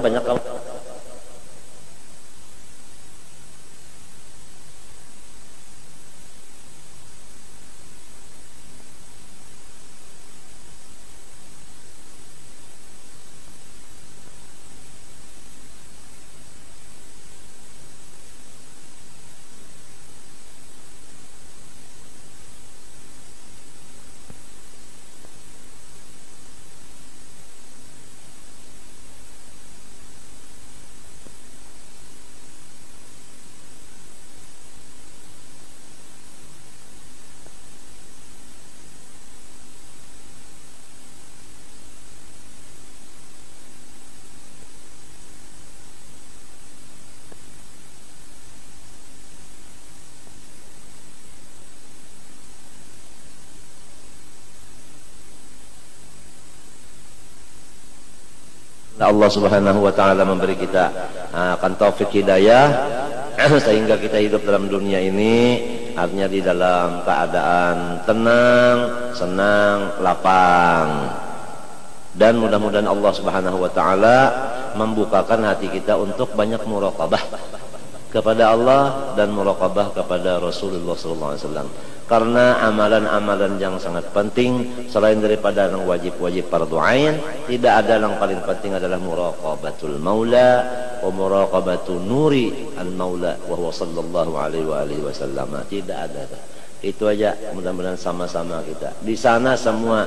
Allah Subhanahu wa taala memberi kita akan taufik hidayah sehingga kita hidup dalam dunia ini artinya di dalam keadaan tenang, senang, lapang. Dan mudah-mudahan Allah Subhanahu wa taala membukakan hati kita untuk banyak muraqabah kepada Allah dan muraqabah kepada Rasulullah sallallahu alaihi wasallam. Karena amalan-amalan yang sangat penting selain daripada yang wajib-wajib fardu ain, tidak ada yang paling penting adalah muraqabatul maula wa muraqabatu nuri al-maula wa huwa sallallahu alaihi wa alihi wasallam. Tidak ada. Itu aja, mudah-mudahan sama-sama kita. Di sana semua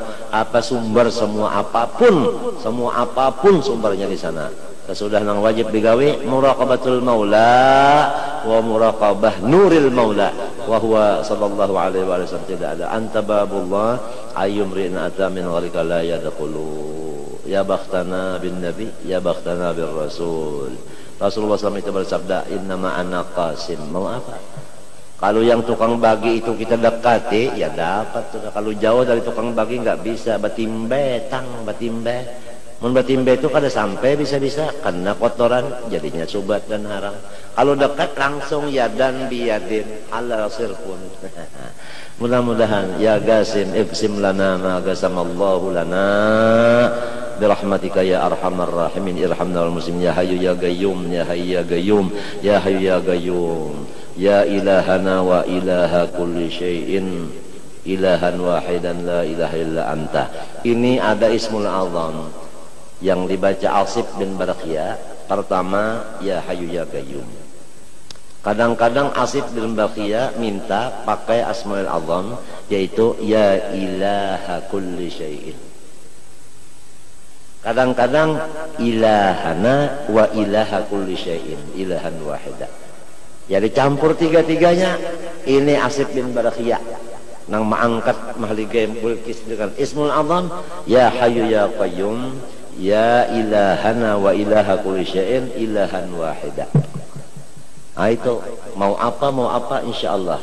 semua apapun sumbernya di sana. Sudah nang wajib digawe muraqabatul maula wa muraqabah nuril maula wa huwa sallallahu alaihi wa sallam. Tidak ada anta babullah ayyumrin ata min gharika la yadkhulu ya bakhtana bin nabi ya bakhtana bir rasul. Rasulullah SAW itu bersabda innama ana qasim. Mau apa? Kalau yang tukang bagi itu kita dekati ya dapat. Kalau jauh dari tukang bagi nggak bisa. Batimbe mun batimbe itu kada sampai bisa-bisa karena kotoran jadinya subat dan haram. Kalau dekat langsung yadan biyadin ala sirfun. Mudah-mudahan ya gasim ibsim lana ma gasamallahu lana birahmatika ya arhamar rahimin irhamna wal muslimin ya hayyu ya qayyum ya hayyu ya qayyum ya hayyu ya qayyum ya ilahana wa ilaha kulli syai'in ilahan wahidan la ilaha illa anta. Ini ada ismul azam yang dibaca Asif bin Barakiyah. Pertama ya hayyu ya qayyum. Kadang-kadang Asif bin Barakiyah minta pakai asmaul azam yaitu ya ilaha kulli syai'in. Kadang-kadang ilahana wa ilaha kulli syai'in ilahan wahidah. Jadi campur tiga-tiganya. Ini Asif bin Barakiyah nang mengangkat mahligai bulkis dengan ismul azam ya hayyu ya qayyum ya ilahana wa ilaha kulli syai'in ilahan wahidah. Itu mau apa insyaallah.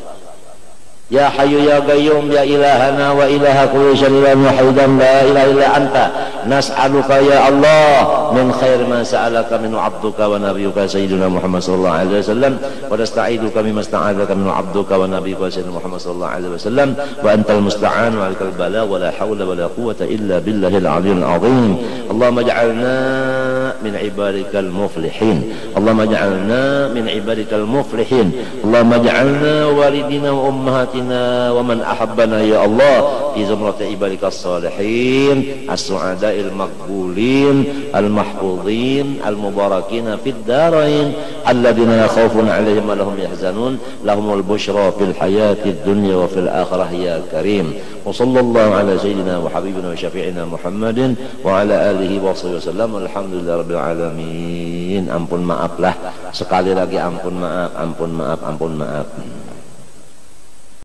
Ya hayyu ya qayyum ya ilahana wa ilaha kulli syai'in wahidan la ilaha illa anta nas'aluka ya Allah min khair ma sa'alaka min 'abduka wa nabiyyuka sayyidina Muhammad sallallahu alaihi wasallam wa nasta'iduka mimma sta'adaka min 'abduka wa nabiyyuka sayyidina Muhammad sallallahu alaihi wasallam wa antal musta'an wa 'alaikal bala wa la haula wa la quwwata illa billahil 'aliyyil 'azim. Allahumma ij'alna min ibadikal muflihin. Allahumma ij'alna min ibadikal muflihin. Allahumma ij'alna walidina wa ummahatina wa man ahabbana ya Allah fi zumrati ibadikas salihin as-su'ada'il maqbulin al-mahfuzin al-mubarakin fid darain alladhina la khaufun 'alaihim wa lahum yahzanun lahumul bushra fil hayatid dunya wa fil akhirah ya karim. Wa sallallahu ala sayyidina wa habibina wa syafi'ina Muhammadin wa ala alihi wa sahbihi wasallam. Alhamdulillah rabbil alamin. Ampun maaflah sekali lagi, ampun maaf.